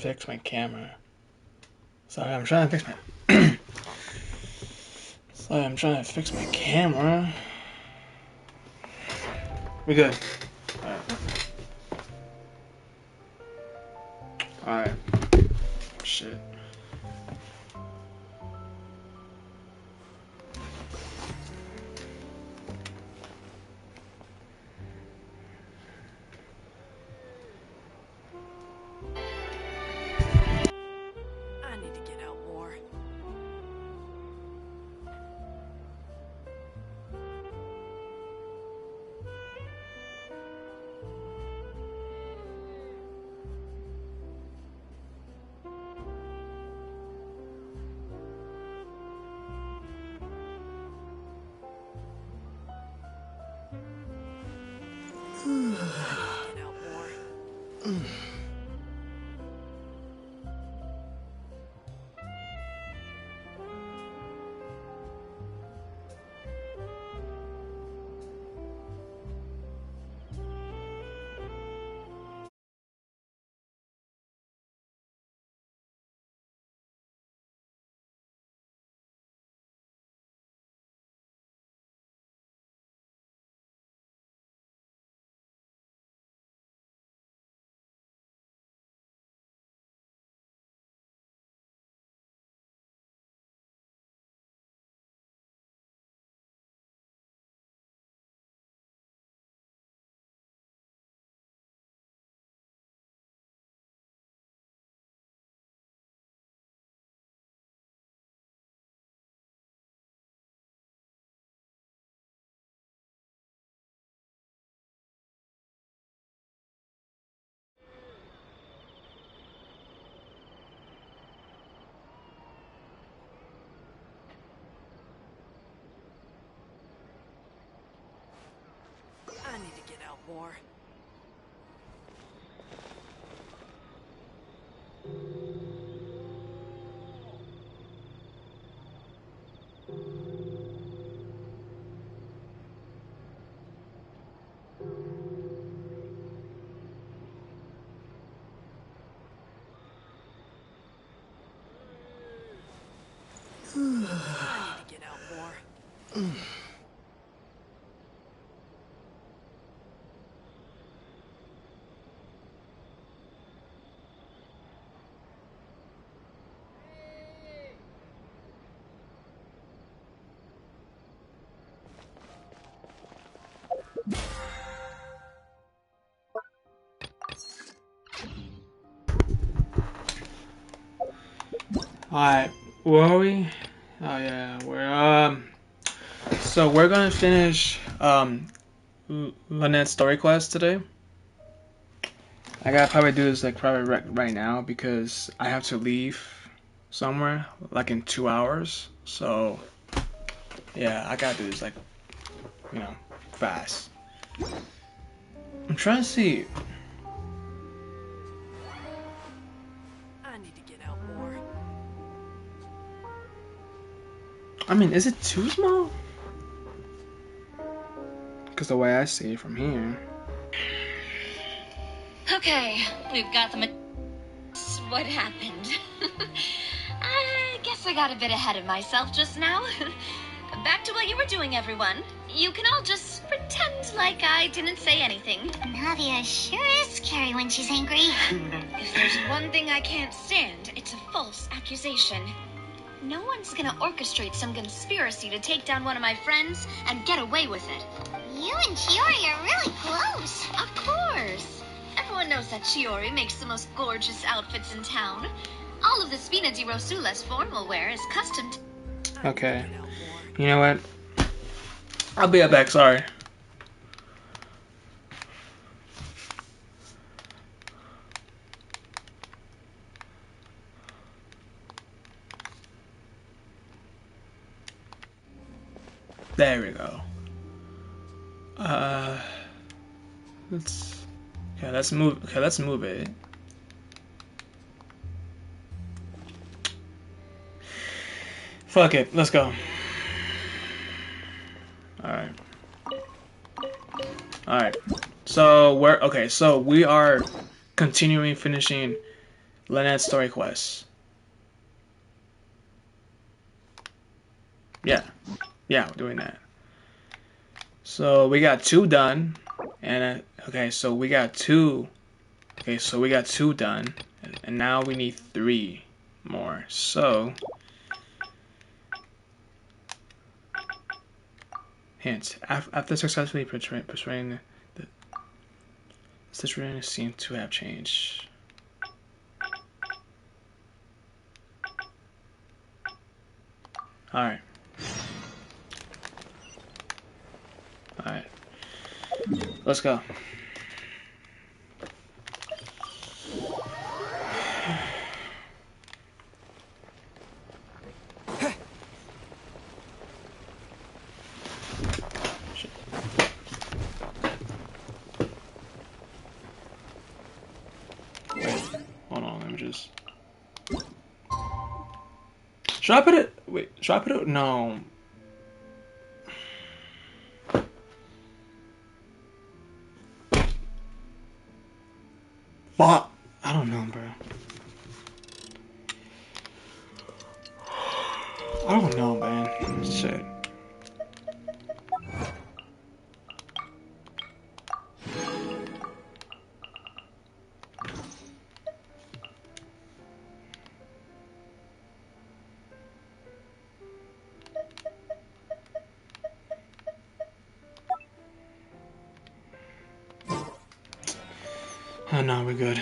fix my camera. Sorry, I'm trying to fix my. Sorry, I'm trying to fix my camera. We good. Alright. Shit. I need to get out more. Get out more. I need to get out more. I need to get out more. Alright, where are we? Oh yeah, so we're gonna finish Lynette's story quest today. I gotta probably do this like probably right now because I have to leave somewhere like in 2 hours. So yeah, I gotta do this like fast. I'm trying to see. I need to get out more. I mean, is it too small? Because the way I see it from here. Okay, we've got the what happened? I guess I got a bit ahead of myself just now. Back to what you were doing, everyone. You can all just pretend like I didn't say anything. Navia sure is scary when she's angry. If there's one thing I can't stand, it's a false accusation. No one's gonna orchestrate some conspiracy to take down one of my friends and get away with it. You and Chiori are really close. Of course. Everyone knows that Chiori makes the most gorgeous outfits in town. All of the Spina di Rosula's formal wear is custom to... Okay. You know what? I'll be right back, sorry. There we go. Let's move it. Fuck it, let's go. Alright. So we are continuing finishing Lynette story quest. Yeah, yeah, we're doing that. So we got 2 done, and okay, so we got 2. Okay, so we got 2 done, and now we need 3 more. So hint: after successfully persuading the situation seems to have changed. All right. All right. Let's go. Wait, hold on. Let me just. Should I put it? Wait, should I put it? No. Fuck. I don't know, bro. I don't know, man. Shit. Oh no, we're good.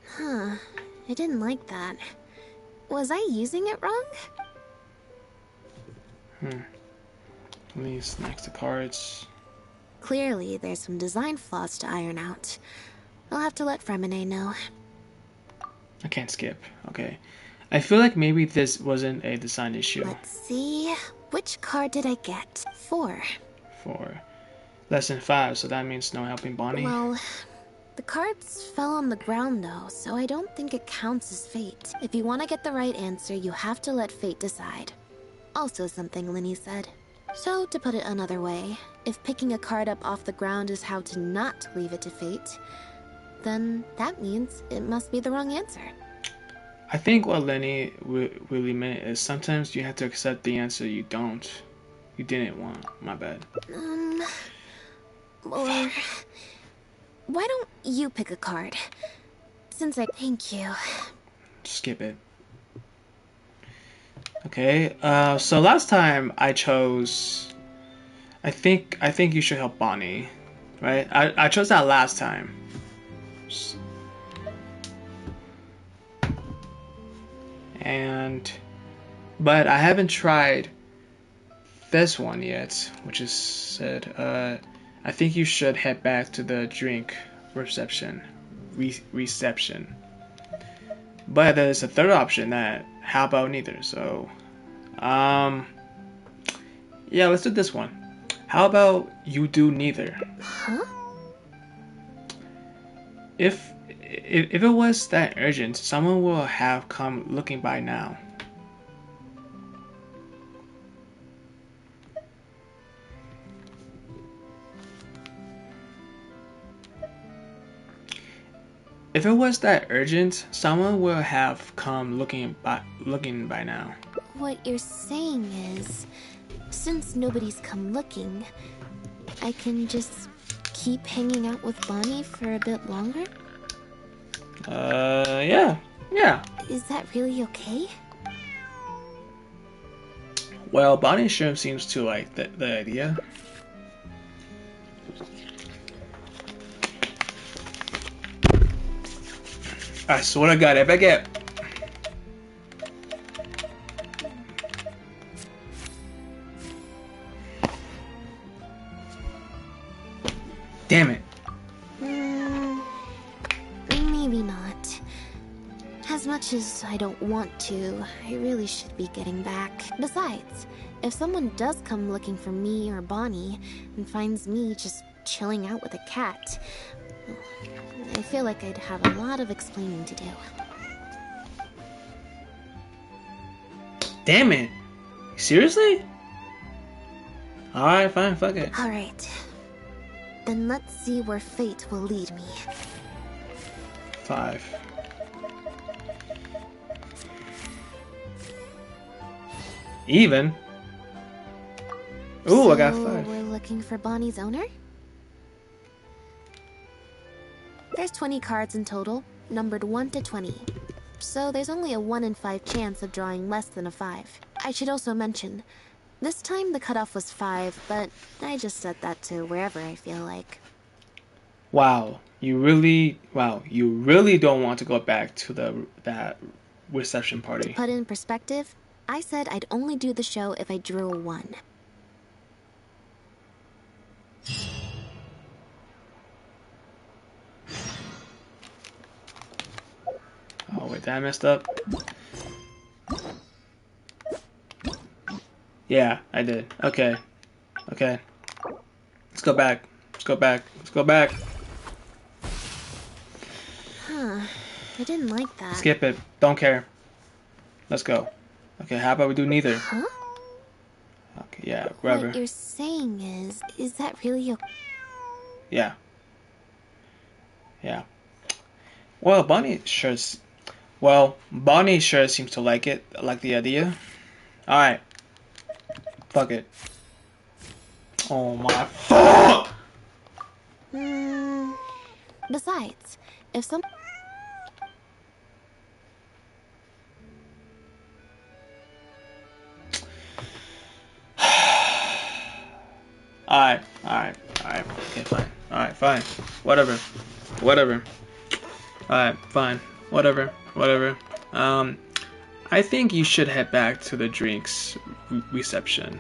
Huh. I didn't like that. Was I using it wrong? Let me next to cards. Clearly, there's some design flaws to iron out. I'll have to let Fremine know. I can't skip. Okay. I feel like maybe this wasn't a design issue. Let's see. Which card did I get? 4. For lesson 5, so that means no helping Bonnie. Well, the cards fell on the ground though, so I don't think it counts as fate. If you want to get the right answer, you have to let fate decide. Also something Linny said. So, to put it another way, if picking a card up off the ground is how to not leave it to fate, then that means it must be the wrong answer. I think what Lenny really meant is sometimes you have to accept the answer you didn't want. My bad. Or why don't you pick a card? Since I thank you. Skip it. Okay. So last time I chose. I think you should help Bonnie, right? I chose that last time. But I haven't tried this one yet, which is said, I think you should head back to the drink reception. But there's a third option that, how about neither? So, yeah, let's do this one. How about you do neither? Huh? If it was that urgent, someone will have come looking by now. If it was that urgent, someone will have come looking by now. What you're saying is, since nobody's come looking, I can just keep hanging out with Bonnie for a bit longer? Yeah. Is that really okay? Well, Bonnie sure seems to like the idea. I swear to God, if I get... Damn it. Maybe not. As much as I don't want to, I really should be getting back. Besides, if someone does come looking for me or Bonnie and finds me just chilling out with a cat, I feel like I'd have a lot of explaining to do. Damn it. Seriously? Alright, fine, fuck it. Alright. Then let's see where fate will lead me. 5. Even? Ooh, I got So 5. we're looking for Bonnie's owner? There's 20 cards in total, numbered 1 to 20. So there's only a 1 in 5 chance of drawing less than a 5. I should also mention, this time the cutoff was 5, but I just set that to wherever I feel like. Wow, you really don't want to go back to that reception party. To put in perspective, I said I'd only do the show if I drew a 1. Oh wait, that I messed up. Yeah, I did. Okay. Okay. Let's go back. Let's go back. Let's go back. Huh. I didn't like that. Skip it. Don't care. Let's go. Okay, how about we do neither? Huh? Okay, yeah, whatever. What you're saying is that really okay? Yeah. Yeah. Well, Bonnie sure seems to like it, like the idea. Alright. Fuck it. Oh my fuck! Besides, if some... Alright. Okay, fine. Alright, fine. Whatever. Alright, fine. Whatever. I think you should head back to the drinks reception.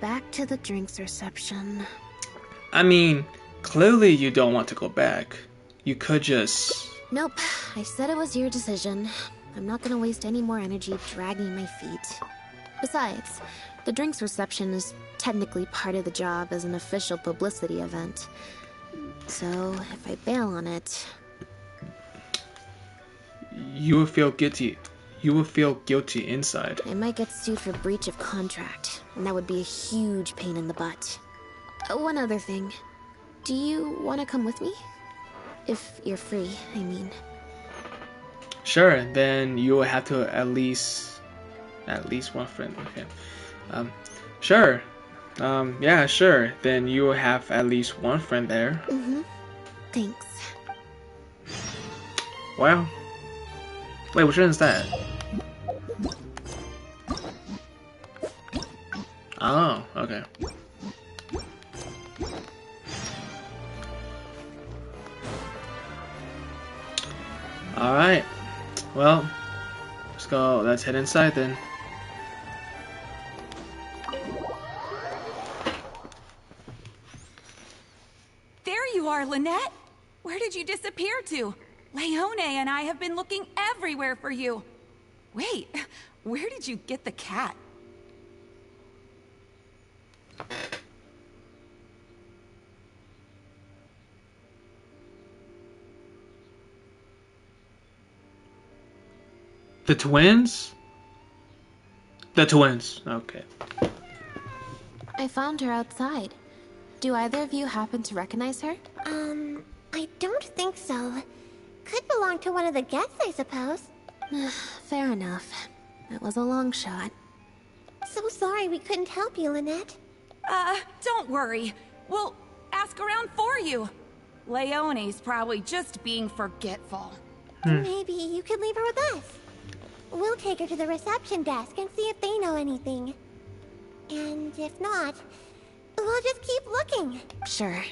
Back to the drinks reception. I mean, clearly you don't want to go back. You could just... Nope, I said it was your decision. I'm not gonna waste any more energy dragging my feet. Besides, the drinks reception is technically part of the job as an official publicity event. So, if I bail on it... You will feel guilty. You will feel guilty inside. I might get sued for breach of contract, and that would be a huge pain in the butt. One other thing. Do you want to come with me? If you're free, I mean. Sure, then you will have to at least one friend. Okay. Sure. Yeah, sure. Then you will have at least one friend there. Thanks. Well. Wait, which one is that? Oh, okay. Alright. Well, let's go. Let's head inside then. There you are, Lynette. Where did you disappear to? Leone and I have been looking everywhere for you. Wait, where did you get the cat? The twins? The twins. Okay. I found her outside. Do either of you happen to recognize her? I don't think so. Could belong to one of the guests, I suppose. Fair enough. It was a long shot. So sorry we couldn't help you, Lynette. Don't worry. We'll ask around for you. Leone's probably just being forgetful. Maybe you could leave her with us. We'll take her to the reception desk and see if they know anything. And if not, we'll just keep looking. Sure.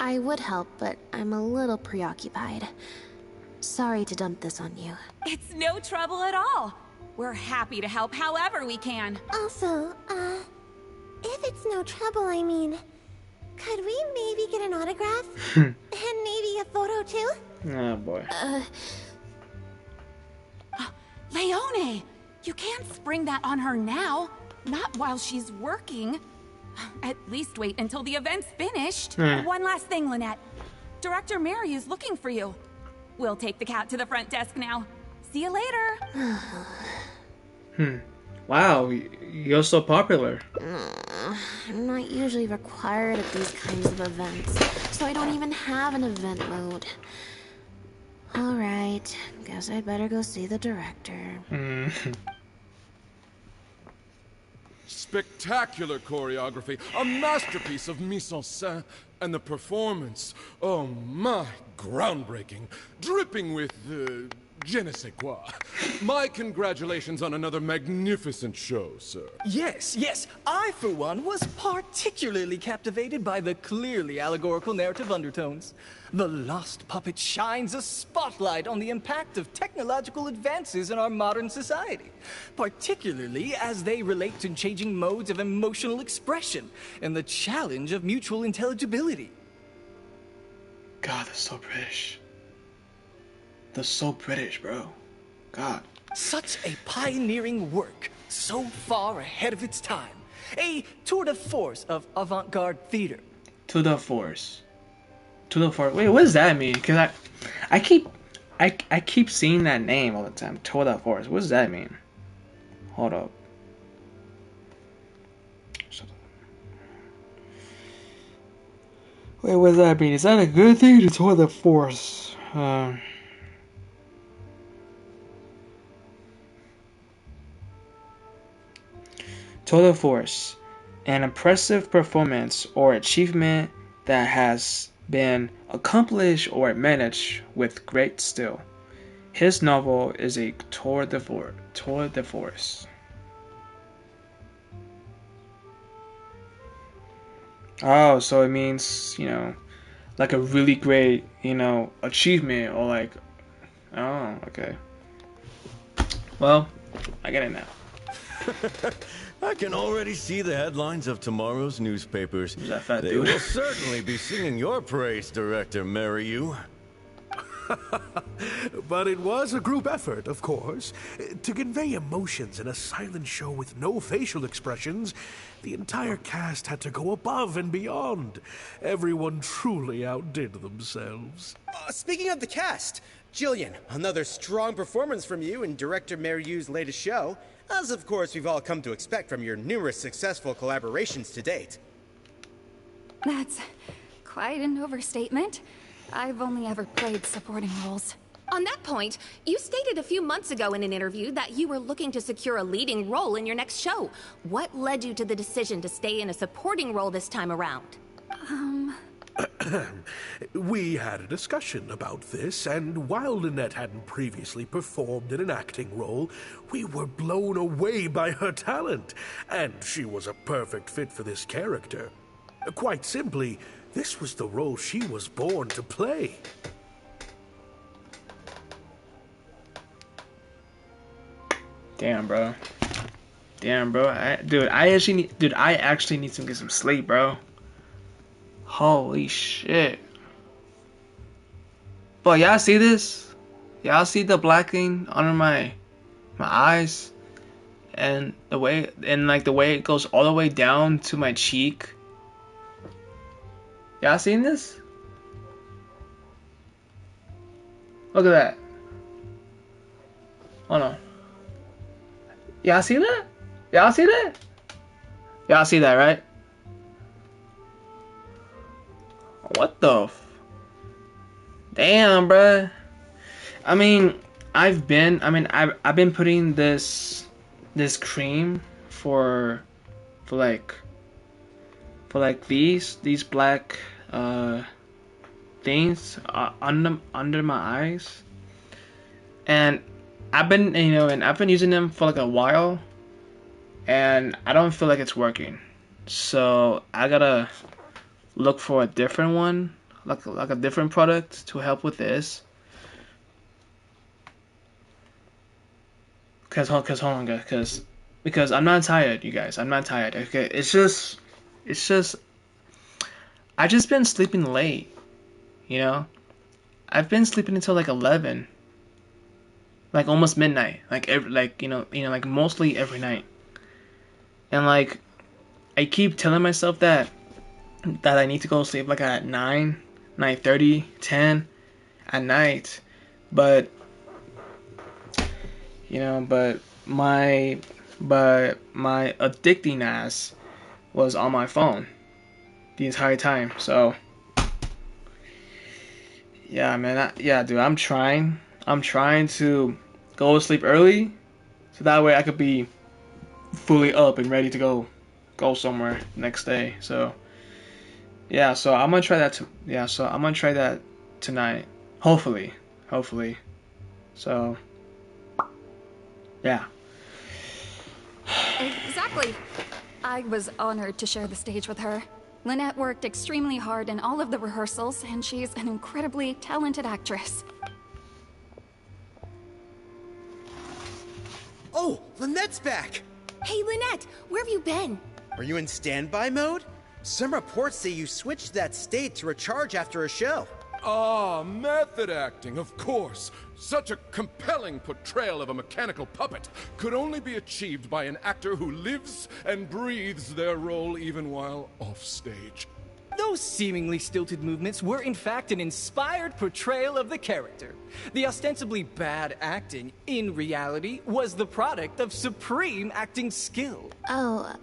I would help, but I'm a little preoccupied. Sorry to dump this on you. It's no trouble at all. We're happy to help however we can. Also, if it's no trouble, I mean, could we maybe get an autograph? And maybe a photo too? Oh boy. Leone, you can't spring that on her now. Not while she's working. At least wait until the event's finished. One last thing, Lynette. Director Mary is looking for you. We'll take the cat to the front desk now. See you later. Wow, you're so popular. I'm not usually required at these kinds of events, so I don't even have an event mode. Alright, guess I'd better go see the director. Spectacular choreography, a masterpiece of mise-en-scène, and the performance, oh my, groundbreaking, dripping with, je ne sais quoi. My congratulations on another magnificent show, sir. Yes, yes. I, for one, was particularly captivated by the clearly allegorical narrative undertones. The Lost Puppet shines a spotlight on the impact of technological advances in our modern society, particularly as they relate to changing modes of emotional expression and the challenge of mutual intelligibility. God, they're so British. They're so British, bro. God. Such a pioneering work, so far ahead of its time. A tour de force of avant-garde theater. To the force. To the force. Wait, what does that mean? Because I keep seeing that name all the time. To the force. What does that mean? Hold up. Wait, what does that mean? Is that a good thing to tour the force? Tour de force. An impressive performance or achievement that has been accomplished or managed with great skill. His novel is a tour de force. Oh, so it means, like a really great, achievement or like, oh, okay. Well, I get it now. I can already see the headlines of tomorrow's newspapers. That fat They dude? will certainly be singing your praise, Director Merriu. But it was a group effort, of course. To convey emotions in a silent show with no facial expressions, the entire cast had to go above and beyond. Everyone truly outdid themselves. Speaking of the cast, Jillian, another strong performance from you in Director Merriu's latest show, as of course we've all come to expect from your numerous successful collaborations to date. That's quite an overstatement. I've only ever played supporting roles. On that point, you stated a few months ago in an interview that you were looking to secure a leading role in your next show. What led you to the decision to stay in a supporting role this time around? We had a discussion about this, and while Lynette hadn't previously performed in an acting role, we were blown away by her talent, and she was a perfect fit for this character. Quite simply, this was the role she was born to play. Damn, bro. I actually need to get some sleep, bro. Holy shit. But y'all see this? Y'all see the blacking under my eyes? And the way it goes all the way down to my cheek. Y'all seen this? Look at that. Hold on. Y'all see that? Y'all see that? Y'all see that, right? What the damn, bruh. I've been putting this cream for these black things under my eyes, and I've been using them for like a while, and I don't feel like it's working. So I gotta look for a different one, like a different product to help with this. Because I'm not tired, you guys. I'm not tired. Okay, it's just I just been sleeping late. I've been sleeping until like 11, like almost midnight, like mostly every night. And like I keep telling myself that I need to go to sleep like at 9:30, 10 at night, but my addicting ass was on my phone the entire time. So Yeah, man. Yeah, dude. I'm trying. I'm trying to go to sleep early, so that way I could be fully up and ready to go somewhere next day. So yeah, so I'm gonna try that. So I'm gonna try that tonight. Hopefully. So yeah. Exactly. I was honored to share the stage with her. Lynette worked extremely hard in all of the rehearsals, and she's an incredibly talented actress. Oh, Lynette's back! Hey, Lynette, where have you been? Are you in standby mode? Some reports say you switched that state to recharge after a show. Ah, method acting, of course. Such a compelling portrayal of a mechanical puppet could only be achieved by an actor who lives and breathes their role even while offstage. Those seemingly stilted movements were in fact an inspired portrayal of the character. The ostensibly bad acting, in reality, was the product of supreme acting skill. Oh,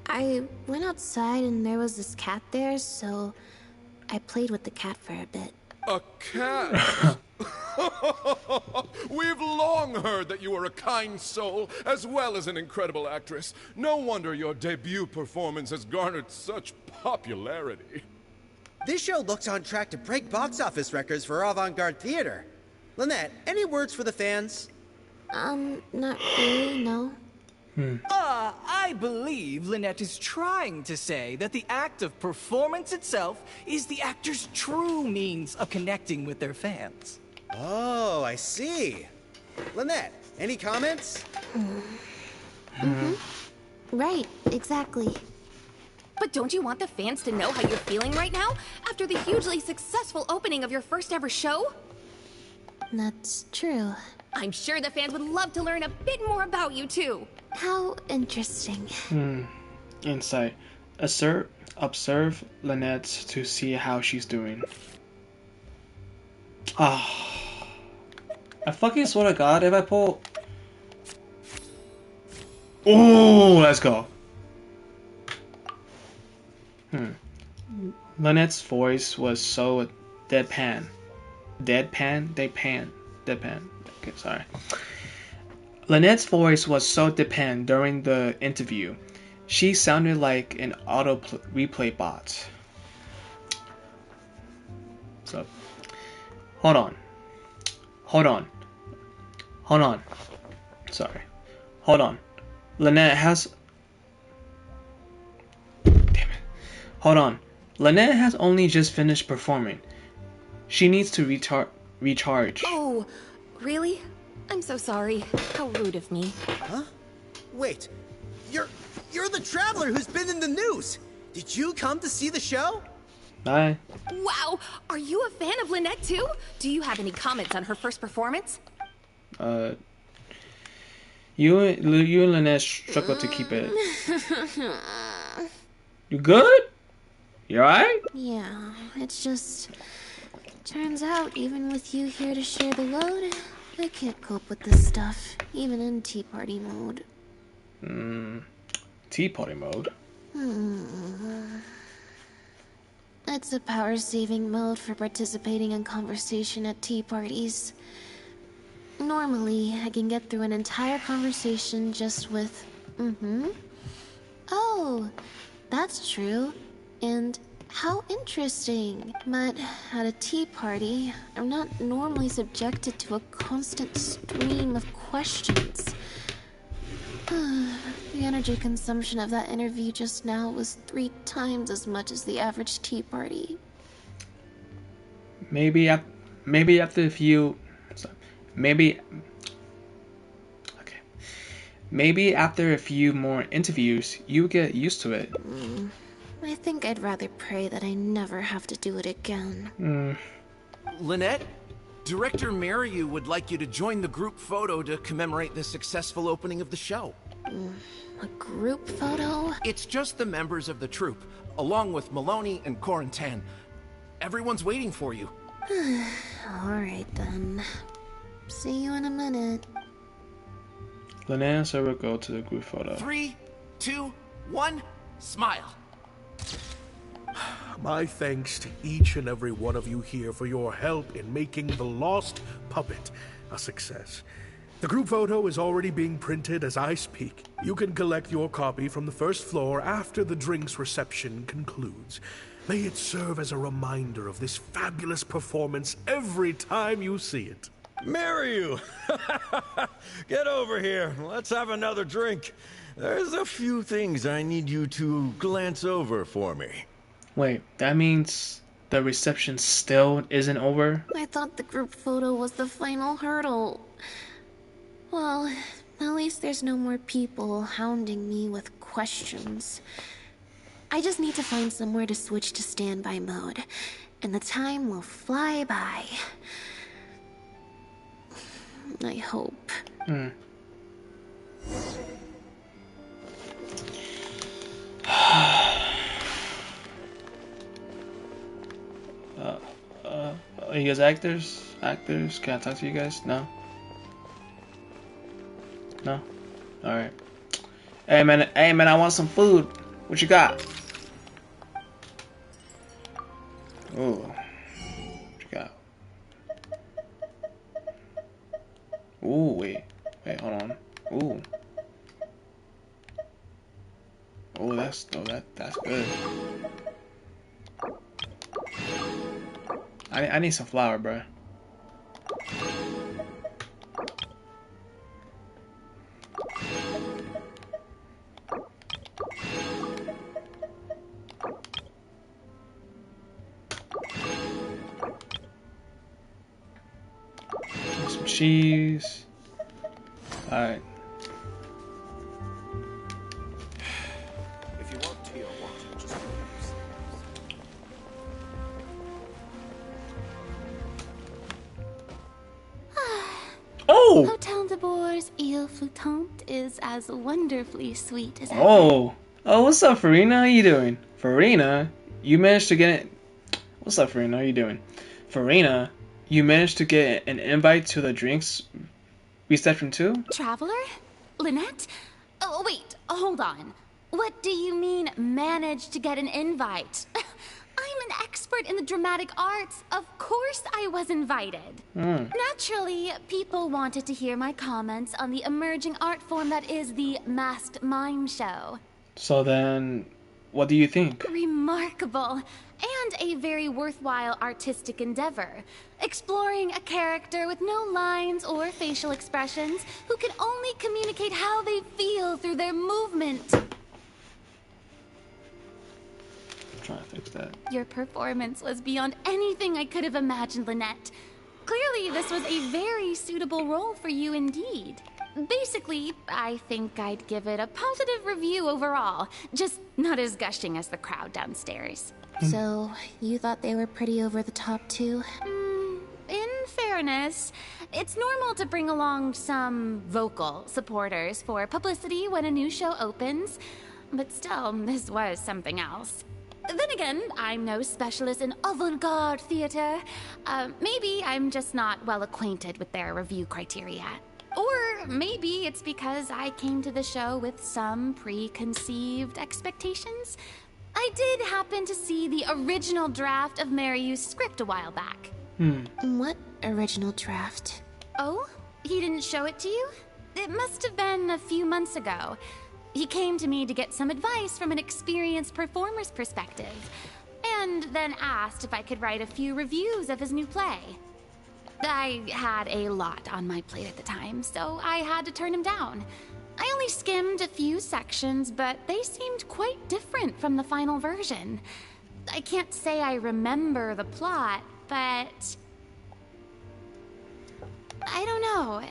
I went outside and there was this cat there, so I played with the cat for a bit. A cat? We've long heard that you are a kind soul, as well as an incredible actress. No wonder your debut performance has garnered such popularity. This show looks on track to break box office records for avant-garde theater. Lynette, any words for the fans? Not really, no. I believe Lynette is trying to say that the act of performance itself is the actor's true means of connecting with their fans. Oh, I see. Lynette, any comments? Right, exactly. But don't you want the fans to know how you're feeling right now, after the hugely successful opening of your first ever show? That's true. I'm sure the fans would love to learn a bit more about you, too. How interesting. Insight. Observe Lynette to see how she's doing. Ah. I fucking swear to God, if I pull... Oh, let's go. Lynette's voice was so deadpan. Deadpan? Okay, sorry. Lynette's voice was so deadpan during the interview. She sounded like an auto replay bot. So, hold on. Sorry. Hold on. Lynette has... Damn it. Hold on. Lynette has only just finished performing. She needs to recharge. Oh, really? I'm so sorry. How rude of me. Huh? Wait, you're the traveler who's been in the news. Did you come to see the show? Bye. Wow, are you a fan of Lynette too? Do you have any comments on her first performance? You and Lynette struggle to keep it. You good? You alright? Yeah, it's just... Turns out, even with you here to share the load, I can't cope with this stuff, even in tea party mode. Tea party mode? It's a power-saving mode for participating in conversation at tea parties. Normally, I can get through an entire conversation just with, Oh, that's true. And how interesting. But at a tea party, I'm not normally subjected to a constant stream of questions. The energy consumption of that interview just now was 3 times as much as the average tea party. Maybe after a few... Maybe after a few more interviews, you get used to it. I think I'd rather pray that I never have to do it again. Lynette, Director Mariu would like you to join the group photo to commemorate the successful opening of the show. A group photo? It's just the members of the troupe, along with Maloney and Corentin. Everyone's waiting for you. Alright then. See you in a minute. Lynette and Sarah go to the group photo. 3, 2, 1, smile. My thanks to each and every one of you here for your help in making The Lost Puppet a success. The group photo is already being printed as I speak. You can collect your copy from the first floor after the drinks reception concludes. May it serve as a reminder of this fabulous performance every time you see it. Maryu! Get over here. Let's have another drink. There's a few things I need you to glance over for me. Wait, that means the reception still isn't over? I thought the group photo was the final hurdle. Well, at least there's no more people hounding me with questions. I just need to find somewhere to switch to standby mode, and the time will fly by. I hope. Are you guys actors? Actors? Can I talk to you guys? No? No? Alright. Hey man, I want some food. What you got? Ooh. What you got? Ooh, wait, hold on. Ooh. Oh, that's good. I need some flour, bruh. Some cheese. Alright. If you want tea or water, just Oh! Hotel de Bour's Ile Flottante is as wonderfully sweet as ever. Oh, what's up, Farina? How you doing? Farina, you managed to get it. What's up, Farina? How you doing? Farina, you managed to get an invite to the drinks reception too? Traveler? Lynette? Oh, wait, hold on. What do you mean, managed to get an invite? I'm an expert in the dramatic arts. Of course I was invited. Naturally, people wanted to hear my comments on the emerging art form that is the masked mime show. So then, what do you think? Remarkable, and a very worthwhile artistic endeavor. Exploring a character with no lines or facial expressions who can only communicate how they feel through their movement. Trying to fix that. Your performance was beyond anything I could have imagined, Lynette. Clearly, this was a very suitable role for you indeed. Basically, I think I'd give it a positive review overall, just not as gushing as the crowd downstairs. So, you thought they were pretty over the top too? In fairness, it's normal to bring along some vocal supporters for publicity when a new show opens, but still, this was something else. Then again, I'm no specialist in avant-garde theater. Maybe I'm just not well acquainted with their review criteria. Or maybe it's because I came to the show with some preconceived expectations. I did happen to see the original draft of Maryu's script a while back. What original draft? Oh? He didn't show it to you? It must have been a few months ago. He came to me to get some advice from an experienced performer's perspective, and then asked if I could write a few reviews of his new play. I had a lot on my plate at the time, so I had to turn him down. I only skimmed a few sections, but they seemed quite different from the final version. I can't say I remember the plot, but I don't know.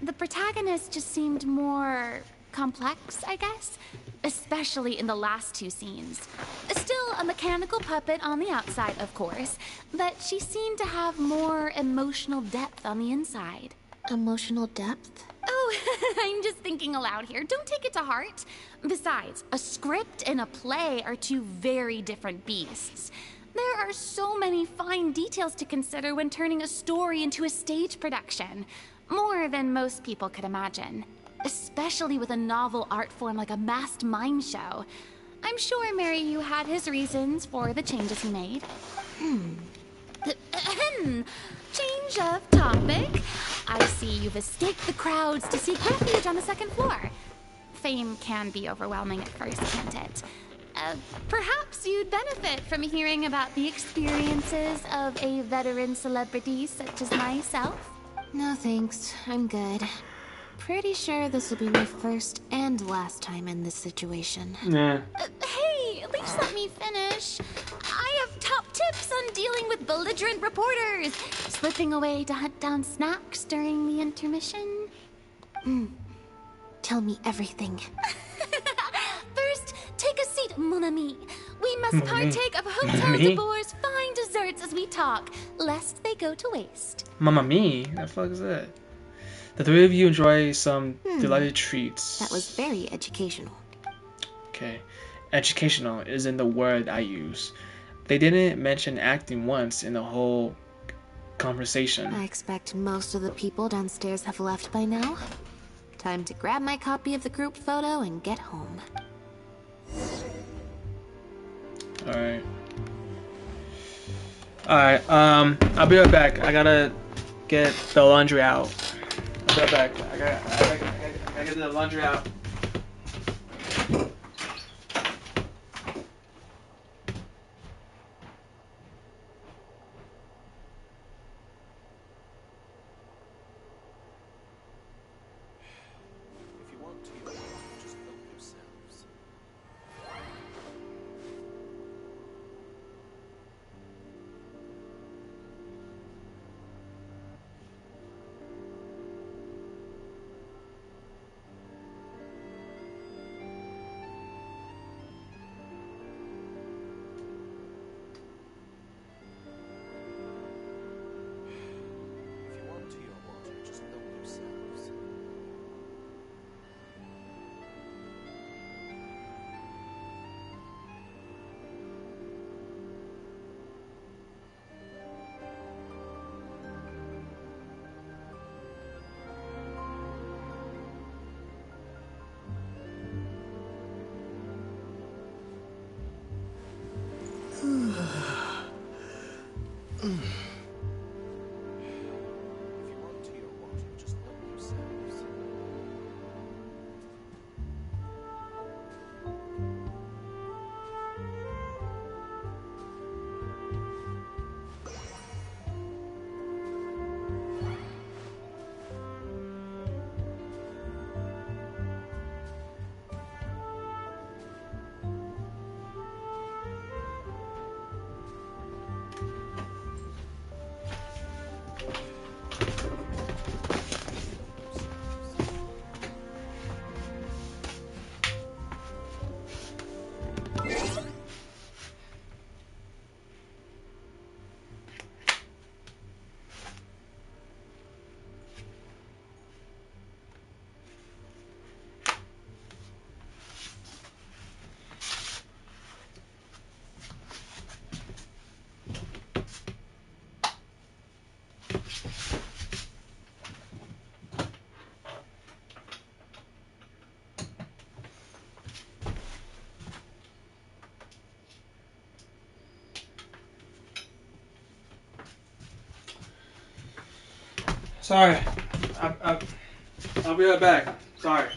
The protagonist just seemed more complex, I guess, especially in the last two scenes. Still a mechanical puppet on the outside, of course, but she seemed to have more emotional depth on the inside. Emotional depth? Oh, I'm just thinking aloud here. Don't take it to heart. Besides, a script and a play are two very different beasts. There are so many fine details to consider when turning a story into a stage production. More than most people could imagine. Especially with a novel art form like a masked mime show. I'm sure Mary had his reasons for the changes he made. Change of topic. I see you've escaped the crowds to seek refuge on the second floor. Fame can be overwhelming at first, can't it? Perhaps you'd benefit from hearing about the experiences of a veteran celebrity such as myself. No thanks, I'm good. Pretty sure this will be my first and last time in this situation. Yeah. Hey, at least let me finish. I have top tips on dealing with belligerent reporters, slipping away to hunt down snacks during the intermission. Tell me everything. First, take a seat, mon ami. We must partake of Hotel de Bour's fine desserts as we talk, lest they go to waste. Mamma mia? The fuck is that? The three of you enjoy some delighted treats. That was very educational. Okay. Educational isn't the word I use. They didn't mention acting once in the whole conversation. I expect most of the people downstairs have left by now. Time to grab my copy of the group photo and get home. Alright. Alright, I'll be right back. I gotta get the laundry out. I'll be right back. I gotta get the laundry out. Sorry. I'll be right back. Sorry.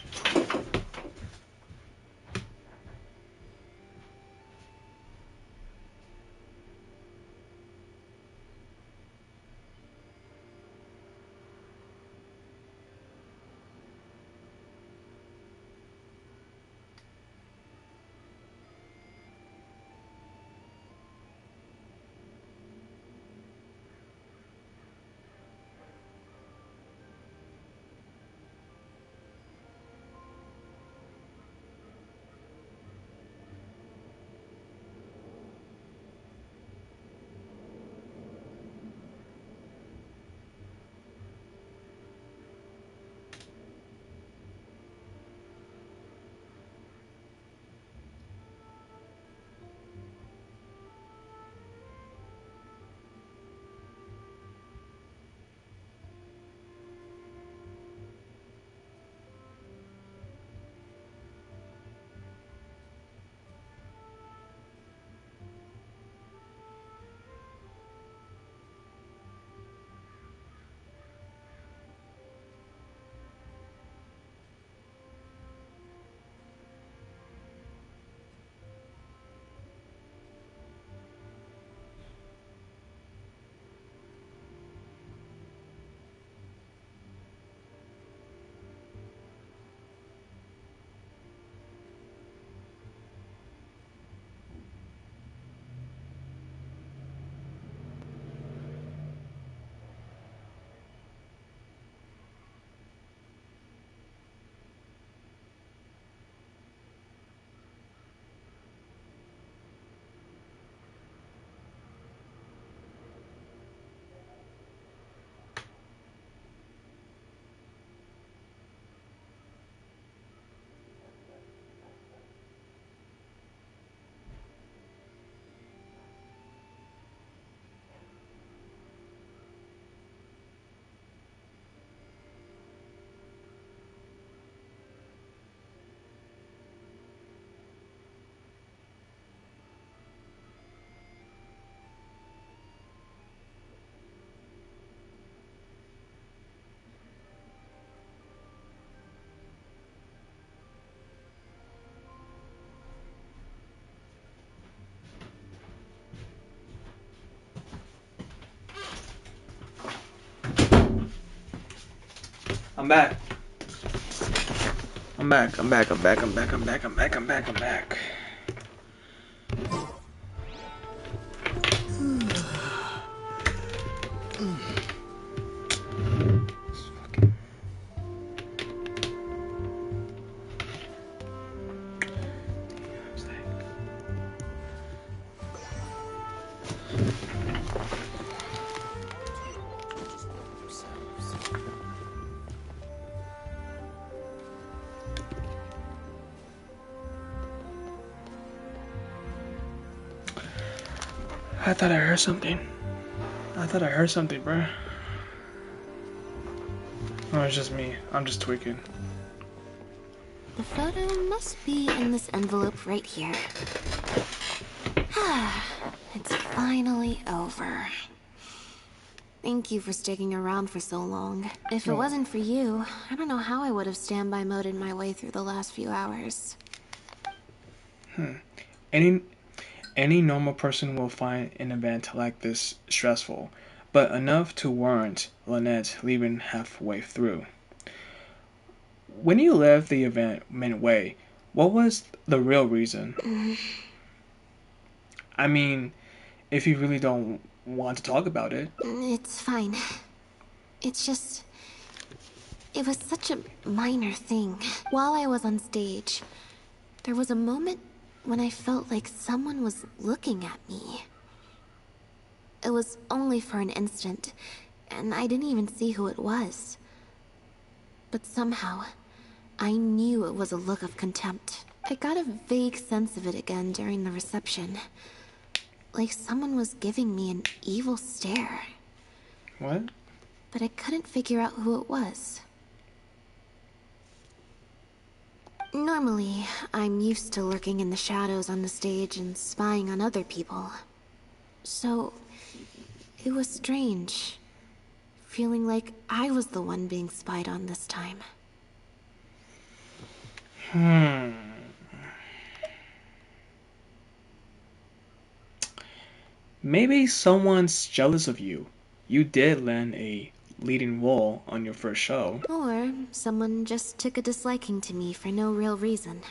I'm back. I'm back. I'm back. I'm back. I'm back. I'm back. I'm back. I'm back. I'm back. I thought I heard something. I thought I heard something, bro. Oh, it's just me. I'm just tweaking. The photo must be in this envelope right here. It's finally over. Thank you for sticking around for so long. If it wasn't for you, I don't know how I would have standby moded my way through the last few hours. Any normal person will find an event like this stressful, but enough to warrant Lynette leaving halfway through. When you left the event midway, what was the real reason? I mean, if you really don't want to talk about it. It's fine. It's just... It was such a minor thing. While I was on stage, there was a moment when I felt like someone was looking at me. It was only for an instant, and I didn't even see who it was. But somehow, I knew it was a look of contempt. I got a vague sense of it again during the reception. Like someone was giving me an evil stare. What? But I couldn't figure out who it was. Normally, I'm used to lurking in the shadows on the stage and spying on other people. So, it was strange, feeling like I was the one being spied on this time. Maybe someone's jealous of you. You did land a leading role on your first show. Or someone just took a disliking to me for no real reason.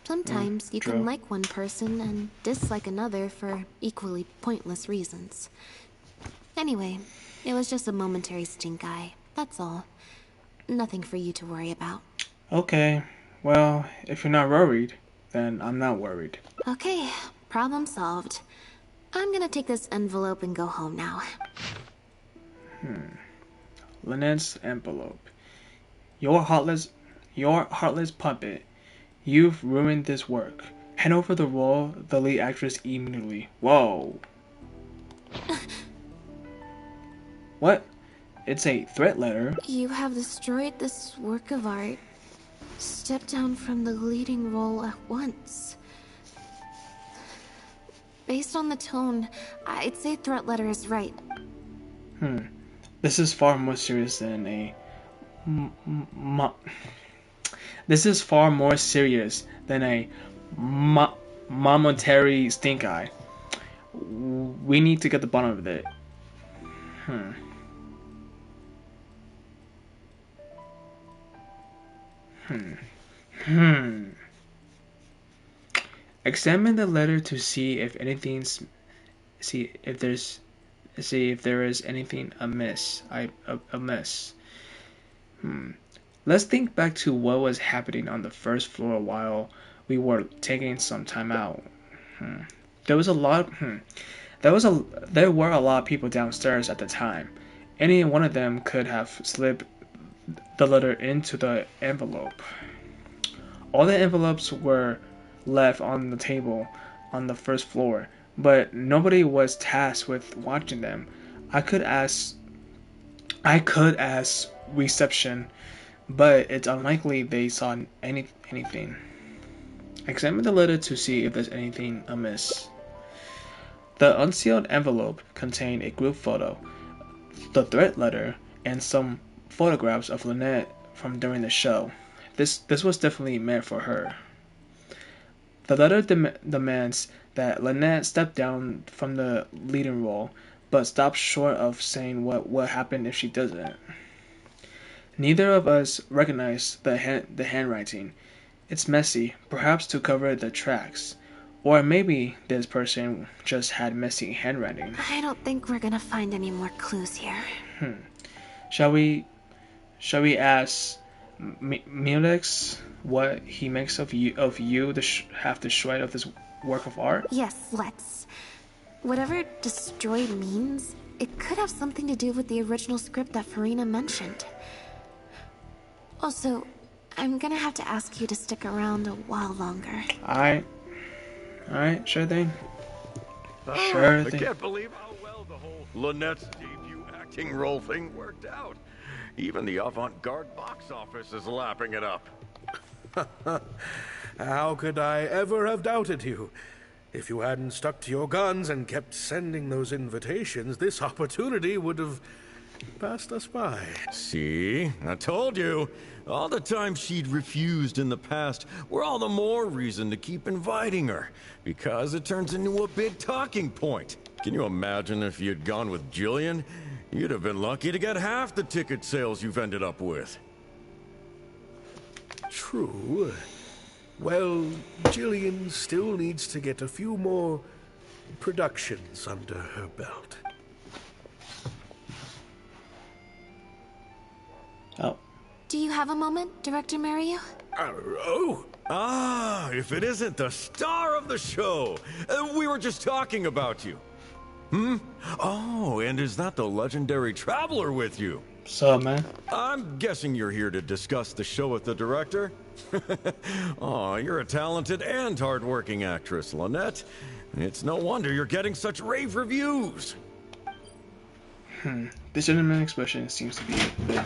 Sometimes you true. can like one person and dislike another for equally pointless reasons. Anyway, it was just a momentary stink eye, that's all. Nothing for you to worry about. Okay, well, if you're not worried, then I'm not worried. Okay, problem solved. I'm gonna take this envelope and go home now. Lynette's envelope. Your heartless puppet. You've ruined this work. Hand over the role, the lead actress immediately. Whoa. What? It's a threat letter. You have destroyed this work of art. Step down from the leading role at once. Based on the tone, I'd say threat letter is right. This is far more serious than a This is far more serious than a momentary stink eye. We need to get the bottom of it. Examine the letter to see if there is anything amiss. Let's think back to what was happening on the first floor while we were taking some time out. There were a lot of people downstairs at the time. Any one of them could have slipped the letter into the envelope. All the envelopes were left on the table on the first floor, but nobody was tasked with watching them. I could ask reception, but it's unlikely they saw anything. Examine the letter to see if there's anything amiss. The unsealed envelope contained a group photo, the threat letter, and some photographs of Lynette from during the show. This was definitely meant for her. The letter demands that Lynette step down from the leading role, but stops short of saying what will happen if she doesn't. Neither of us recognize the handwriting. It's messy, perhaps to cover the tracks. Or maybe this person just had messy handwriting. I don't think we're gonna find any more clues here. Shall we ask Milex what he makes of you half the shred of this work of art? Yes, let's. Whatever destroyed means, it could have something to do with the original script that Farina mentioned. Also, I'm gonna have to ask you to stick around a while longer. Alright, sure thing. Sure thing. I can't believe how well the whole Lynette's debut acting role thing worked out. Even the avant-garde box office is lapping it up. How could I ever have doubted you? If you hadn't stuck to your guns and kept sending those invitations, this opportunity would have passed us by. See? I told you. All the times she'd refused in the past were all the more reason to keep inviting her, because it turns into a big talking point. Can you imagine if you'd gone with Jillian? You'd have been lucky to get half the ticket sales you've ended up with. True. Well, Jillian still needs to get a few more productions under her belt. Oh. Do you have a moment, Director Mario? If it isn't the star of the show. We were just talking about you. Oh, and is that the legendary Traveler with you? So, man. I'm guessing you're here to discuss the show with the director? Oh, you're a talented and hardworking actress, Lynette. It's no wonder you're getting such rave reviews. The gentleman expression seems to be it.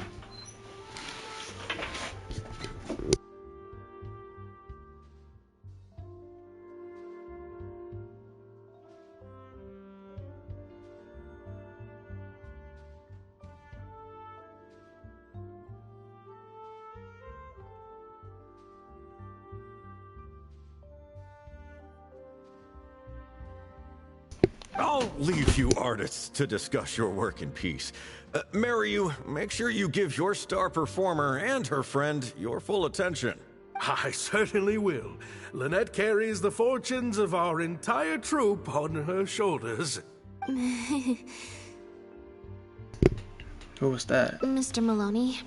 I'll leave you artists to discuss your work in peace. Mariu, make sure you give your star performer and her friend your full attention. I certainly will. Lynette carries the fortunes of our entire troupe on her shoulders. Who was that? Mr. Maloney.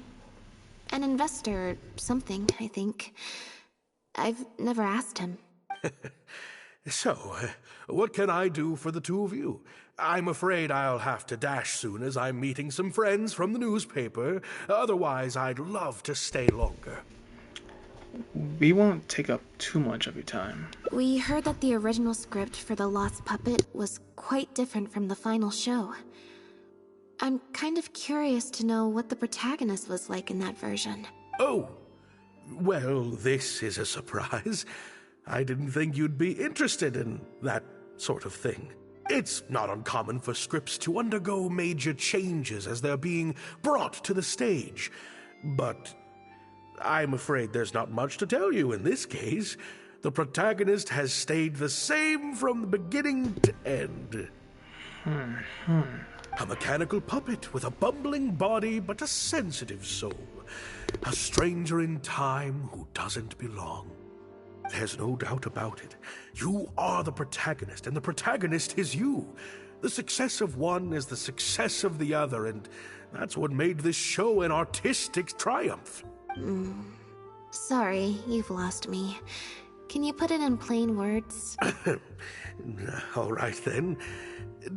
An investor or something, I think. I've never asked him. So, what can I do for the two of you? I'm afraid I'll have to dash soon as I'm meeting some friends from the newspaper. Otherwise, I'd love to stay longer. We won't take up too much of your time. We heard that the original script for The Lost Puppet was quite different from the final show. I'm kind of curious to know what the protagonist was like in that version. Oh, well, this is a surprise. I didn't think you'd be interested in that sort of thing. It's not uncommon for scripts to undergo major changes as they're being brought to the stage. But I'm afraid there's not much to tell you in this case. The protagonist has stayed the same from the beginning to end. A mechanical puppet with a bumbling body but a sensitive soul. A stranger in time who doesn't belong. There's no doubt about it. You are the protagonist, and the protagonist is you. The success of one is the success of the other, and that's what made this show an artistic triumph. Sorry, you've lost me. Can you put it in plain words? All right, then.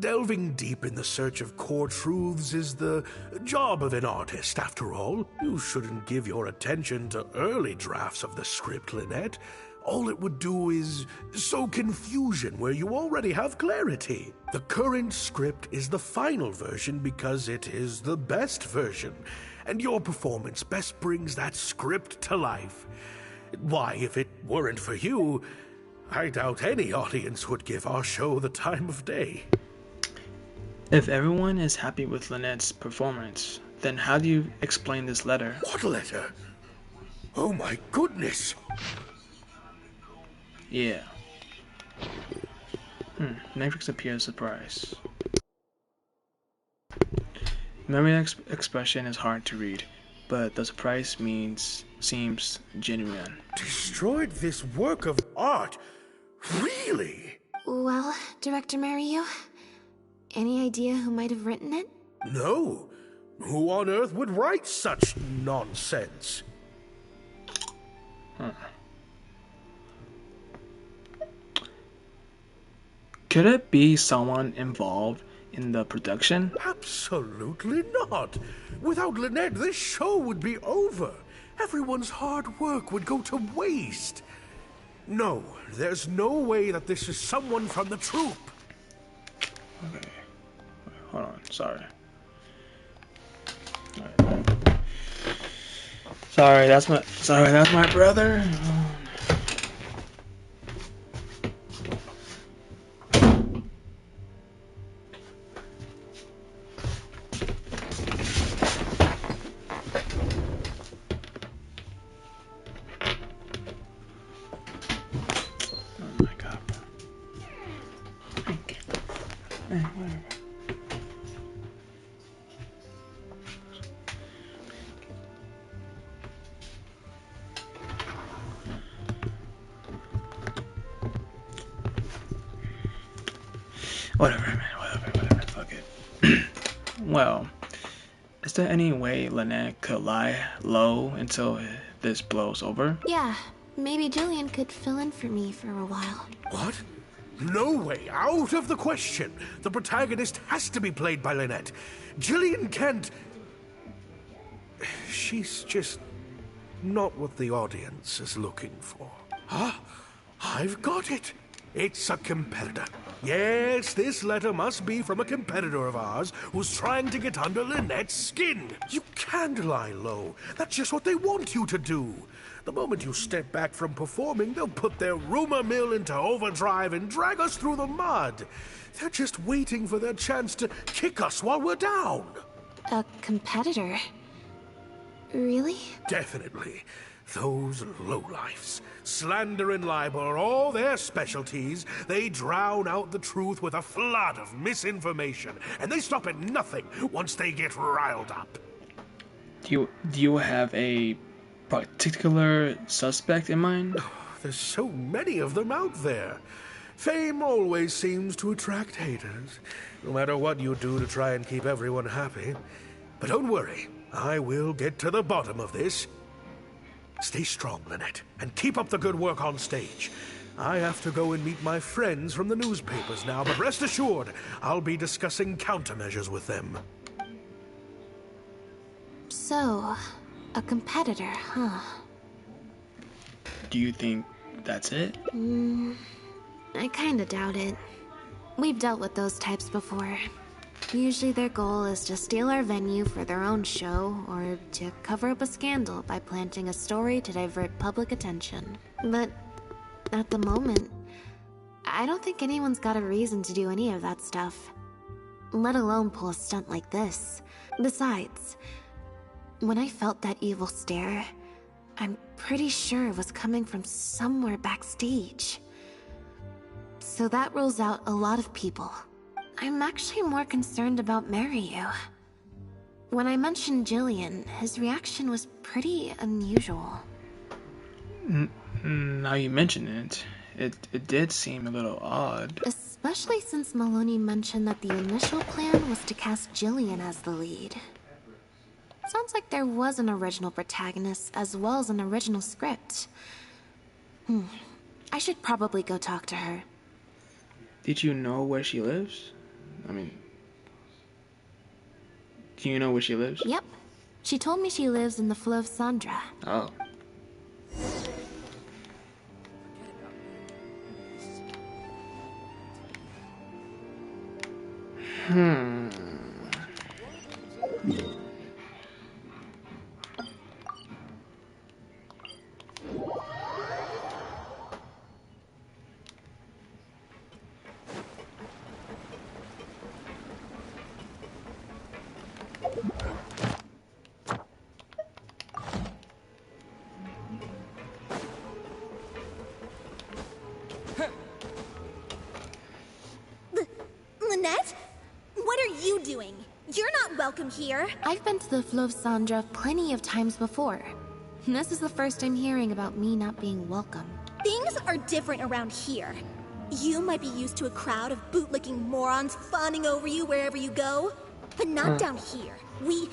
Delving deep in the search of core truths is the job of an artist, after all. You shouldn't give your attention to early drafts of the script, Lynette. All it would do is sow confusion where you already have clarity. The current script is the final version because it is the best version, and your performance best brings that script to life. Why, if it weren't for you, I doubt any audience would give our show the time of day. If everyone is happy with Lynette's performance, then how do you explain this letter? What letter? Oh my goodness! Yeah. Matrix appears surprised. Mary's expression is hard to read. but the surprise seems genuine. Destroyed this work of art? Really? Well, Director Mariu, any idea who might have written it? No. Who on earth would write such nonsense? Could it be someone involved in the production? Absolutely not. Without Lynette, this show would be over. Everyone's hard work would go to waste. No, there's no way that this is someone from the troupe. Okay. Hold on, sorry. Sorry, that's my brother. Whatever, man. Whatever. Fuck it. Well, is there any way Lynette could lie low until this blows over? Yeah, maybe Jillian could fill in for me for a while. What? No way. Out of the question. The protagonist has to be played by Lynette. Jillian can't... She's just not what the audience is looking for. Ah, I've got it. It's a competitor. Yes, this letter must be from a competitor of ours who's trying to get under Lynette's skin. You can't lie low. That's just what they want you to do. The moment you step back from performing, they'll put their rumor mill into overdrive and drag us through the mud. They're just waiting for their chance to kick us while we're down. A competitor? Really? Definitely. Those lowlifes. Slander and libel are all their specialties. They drown out the truth with a flood of misinformation, and they stop at nothing once they get riled up. Do you have a particular suspect in mind? There's so many of them out there. Fame always seems to attract haters, no matter what you do to try and keep everyone happy. But don't worry, I will get to the bottom of this. Stay strong, Lynette, and keep up the good work on stage. I have to go and meet my friends from the newspapers now, but rest assured, I'll be discussing countermeasures with them. So, a competitor, huh? Do you think that's it? I kinda doubt it. We've dealt with those types before. Usually their goal is to steal our venue for their own show, or to cover up a scandal by planting a story to divert public attention. But at the moment, I don't think anyone's got a reason to do any of that stuff. Let alone pull a stunt like this. Besides, when I felt that evil stare, I'm pretty sure it was coming from somewhere backstage. So that rules out a lot of people. I'm actually more concerned about Mariu. When I mentioned Jillian, his reaction was pretty unusual. Now you mention it did seem a little odd. Especially since Maloney mentioned that the initial plan was to cast Jillian as the lead. Sounds like there was an original protagonist as well as an original script. I should probably go talk to her. Did you know where she lives? I mean, do you know where she lives? Yep. She told me she lives in the Flow of Sandra. Oh. Lynette? What are you doing? You're not welcome here. I've been to the Fleuve Sandra plenty of times before. This is the first I'm hearing about me not being welcome. Things are different around here. You might be used to a crowd of bootlicking morons fawning over you wherever you go, but not down here. We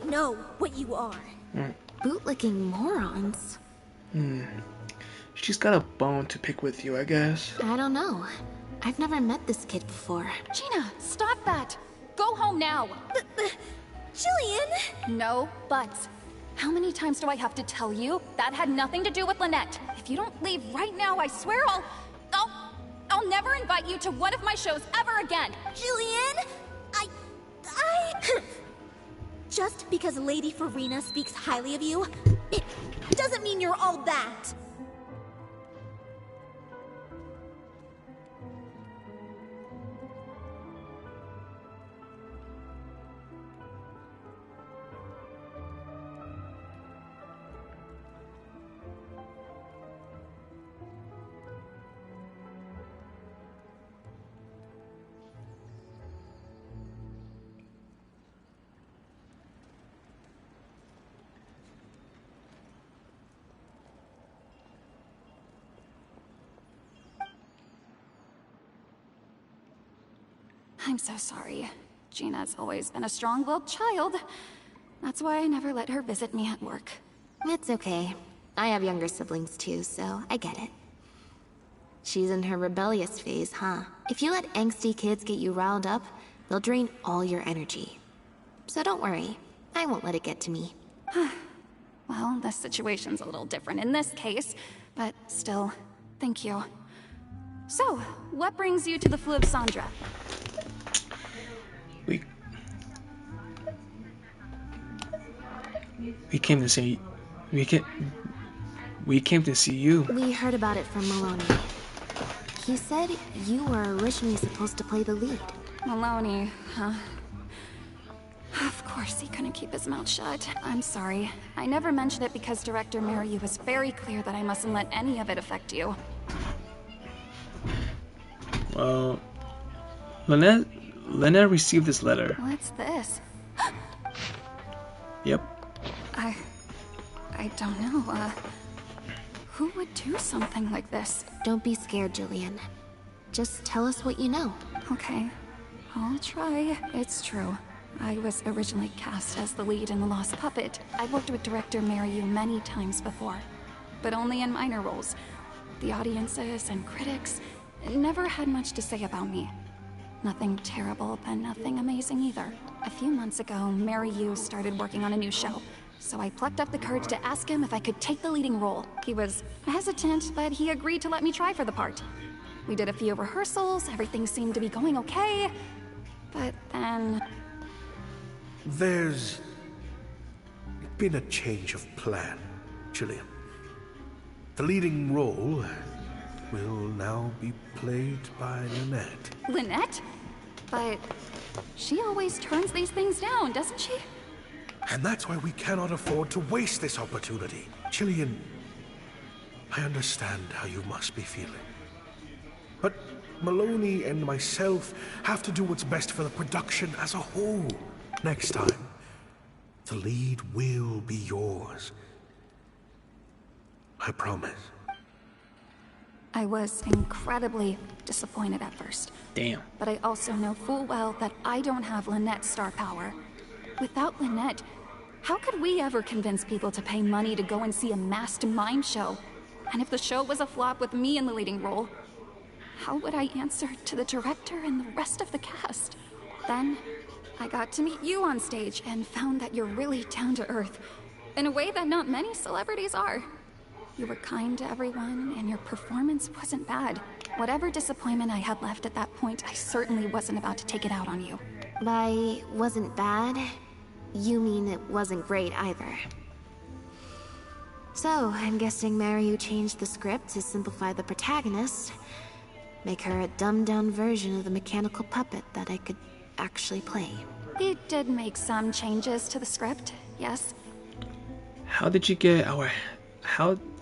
know what you are. Bootlicking morons? She's got a bone to pick with you, I guess. I don't know. I've never met this kid before. Gina, stop that! Go home now! Jillian! No buts. How many times do I have to tell you? That had nothing to do with Lynette. If you don't leave right now, I swear I'll never invite you to one of my shows ever again! Jillian! I... Just because Lady Farina speaks highly of you, it doesn't mean you're all that. I'm so sorry. Gina's always been a strong-willed child. That's why I never let her visit me at work. It's okay. I have younger siblings too, so I get it. She's in her rebellious phase, huh? If you let angsty kids get you riled up, they'll drain all your energy. So don't worry. I won't let it get to me. Well, this situation's a little different in this case, but still, thank you. So, what brings you to the Fleuve Sandra? We came to see you. We heard about it from Maloney. He said you were originally supposed to play the lead. Maloney, huh? Of course he couldn't keep his mouth shut. I'm sorry. I never mentioned it because Director Mariu was very clear that I mustn't let any of it affect you. Well, Lynette received this letter. What's this? Yep. I don't know, who would do something like this? Don't be scared, Jillian. Just tell us what you know. Okay, I'll try. It's true. I was originally cast as the lead in The Lost Puppet. I worked with Director Mariu many times before, but only in minor roles. The audiences and critics never had much to say about me. Nothing terrible, but nothing amazing either. A few months ago, Mariu started working on a new show, so I plucked up the courage to ask him if I could take the leading role. He was hesitant, but he agreed to let me try for the part. We did a few rehearsals, everything seemed to be going okay, but then... There's been a change of plan, Jillian. The leading role will now be played by Lynette. Lynette? But she always turns these things down, doesn't she? And that's why we cannot afford to waste this opportunity. Jillian, I understand how you must be feeling. But Maloney and myself have to do what's best for the production as a whole. Next time, the lead will be yours. I promise. I was incredibly disappointed at first. Damn. But I also know full well that I don't have Lynette's star power. Without Lynette, how could we ever convince people to pay money to go and see a masked mime show? And if the show was a flop with me in the leading role, how would I answer to the director and the rest of the cast? Then, I got to meet you on stage and found that you're really down to earth, in a way that not many celebrities are. You were kind to everyone, and your performance wasn't bad. Whatever disappointment I had left at that point, I certainly wasn't about to take it out on you. By wasn't bad, you mean it wasn't great either. So, I'm guessing Mariu changed the script to simplify the protagonist, make her a dumbed-down version of the mechanical puppet that I could actually play. He did make some changes to the script, yes. How did you get our...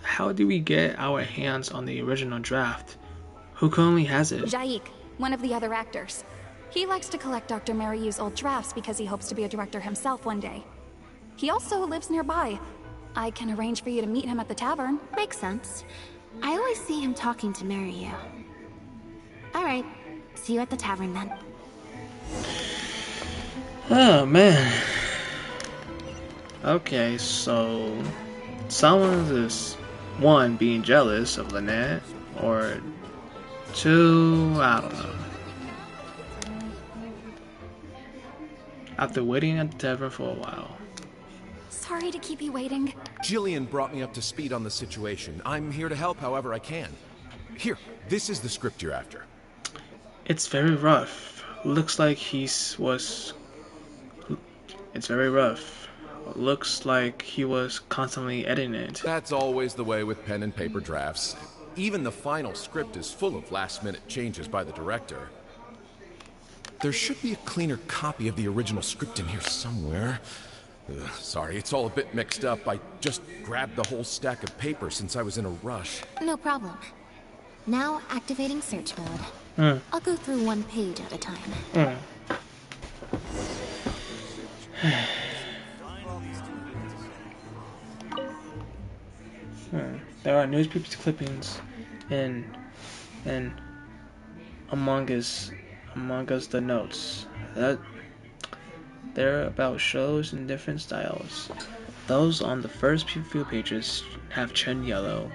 How do we get our hands on the original draft? Who currently has it? Jaik, one of the other actors. He likes to collect Dr. Mariu's old drafts because he hopes to be a director himself one day. He also lives nearby. I can arrange for you to meet him at the tavern. Makes sense. I always see him talking to Mariu. Alright, see you at the tavern then. Oh man. Okay, so someone is one being jealous of Lynette, or two, I don't know. After waiting at the tavern for a while. Sorry to keep you waiting. Jillian brought me up to speed on the situation. I'm here to help however I can. Here, this is the script you're after. It's very rough. Looks like it's very rough. Looks like he was constantly editing it. That's always the way with pen and paper drafts. Even the final script is full of last-minute changes by the director. There should be a cleaner copy of the original script in here somewhere. Sorry, it's all a bit mixed up. I just grabbed the whole stack of paper since I was in a rush. No problem. Now activating search mode. I'll go through one page at a time. There are newspaper clippings and among us the notes that they're about shows in different styles. Those on the first few pages have turned yellow,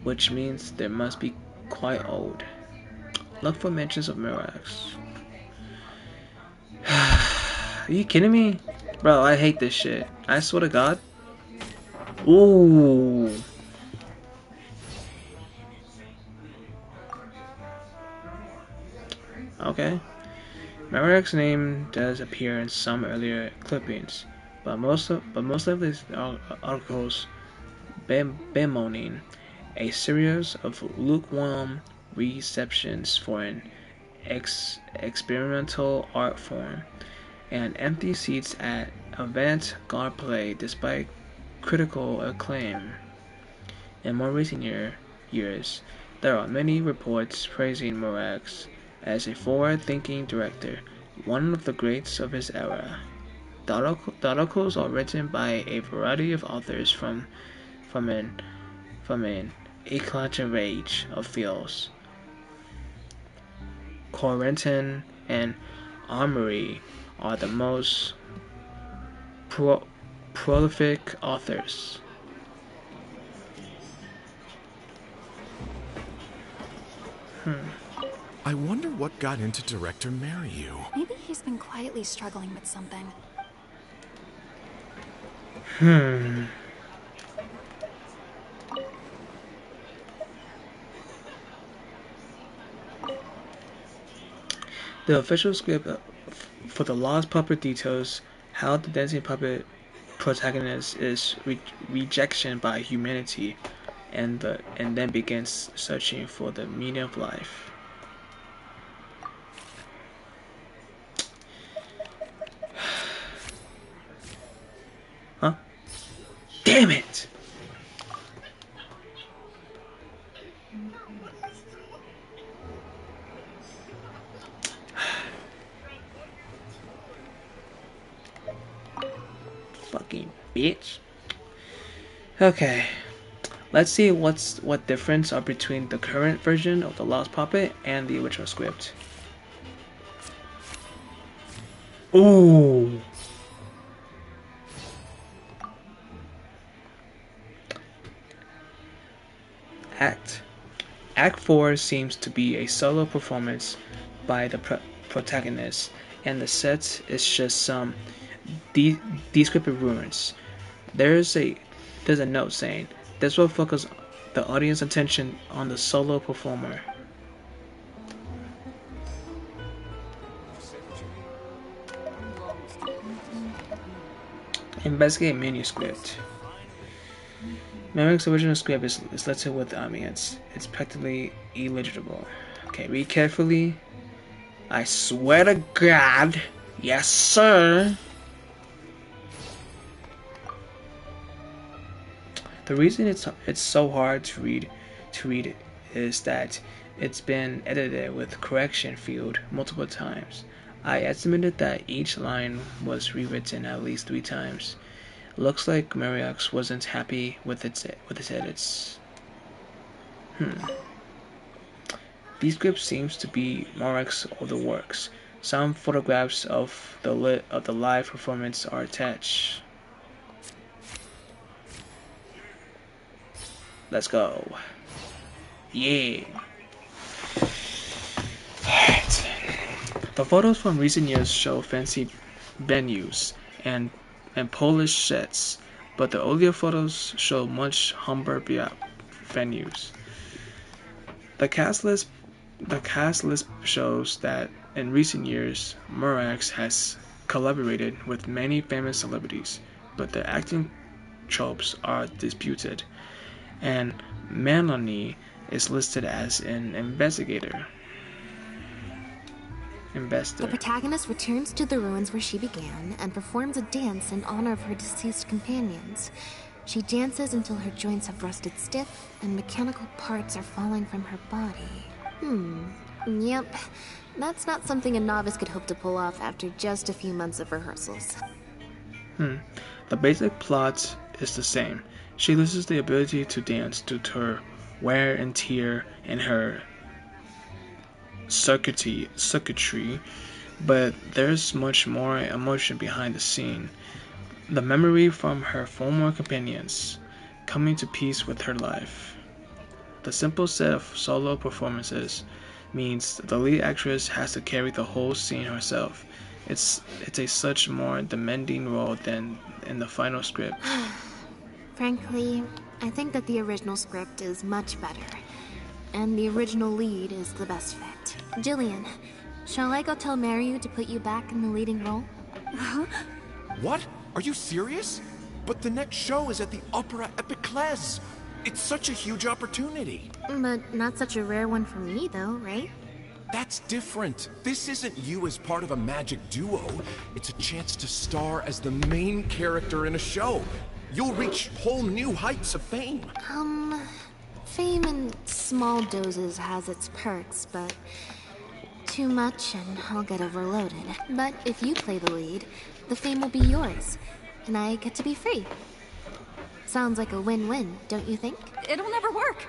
which means they must be quite old. Look for mentions of Mirax. Are you kidding me? Bro, I hate this shit. I swear to God. Ooh. Okay. Mirax's name does appear in some earlier clippings, but most of these articles bemoaning a series of lukewarm receptions for an experimental art form, and empty seats at avant-garde play despite critical acclaim. In more recent years, there are many reports praising Mirax as a forward-thinking director, one of the greats of his era. The articles are written by a variety of authors from an eclectic range of fields. Corentin and Armory are the most prolific authors. I wonder what got into director Mariu. Maybe he's been quietly struggling with something. The official script for The Lost Puppet details how the dancing puppet protagonist is rejection by humanity, and then begins searching for the meaning of life. Huh? Damn it! Fucking bitch. Okay. Let's see what difference are between the current version of The Lost Puppet and the original script. Ooh. Act 4 seems to be a solo performance by the protagonist, and the set is just some descriptive ruins. There's a note saying this will focus the audience attention on the solo performer. Investigate manuscript. Merrick's original script is listed with it's practically illegible. Okay, read carefully. I swear to God, yes sir. The reason it's so hard to read is that it's been edited with correction field multiple times. I estimated that each line was rewritten at least 3 times. Looks like Mariax wasn't happy with its edits. These script seems to be Mariax's older works. Some photographs of the live performance are attached. Let's go. Yeah. Alright. The photos from recent years show fancy venues and Polish sets, but the earlier photos show much humbler venues. The cast list shows that in recent years, Murax has collaborated with many famous celebrities, but the acting tropes are disputed, and Melanie is listed as an investor. The protagonist returns to the ruins where she began and performs a dance in honor of her deceased companions. She dances until her joints have rusted stiff and mechanical parts are falling from her body. Yep. That's not something a novice could hope to pull off after just a few months of rehearsals. The basic plot is the same. She loses the ability to dance due to her wear and tear in her circuitry, but there's much more emotion behind the scene. The memory from her former companions, coming to peace with her life. The simple set of solo performances means the lead actress has to carry the whole scene herself. It's a such more demanding role than in the final script. Frankly, I think that the original script is much better, and the original lead is the best fit. Jillian, shall I go tell Mariu to put you back in the leading role? What? Are you serious? But the next show is at the Opera Epiclese. It's such a huge opportunity. But not such a rare one for me, though, right? That's different. This isn't you as part of a magic duo. It's a chance to star as the main character in a show. You'll reach whole new heights of fame. Fame in small doses has its perks, but too much and I'll get overloaded. But if you play the lead, the fame will be yours, and I get to be free. Sounds like a win-win, don't you think? It'll never work.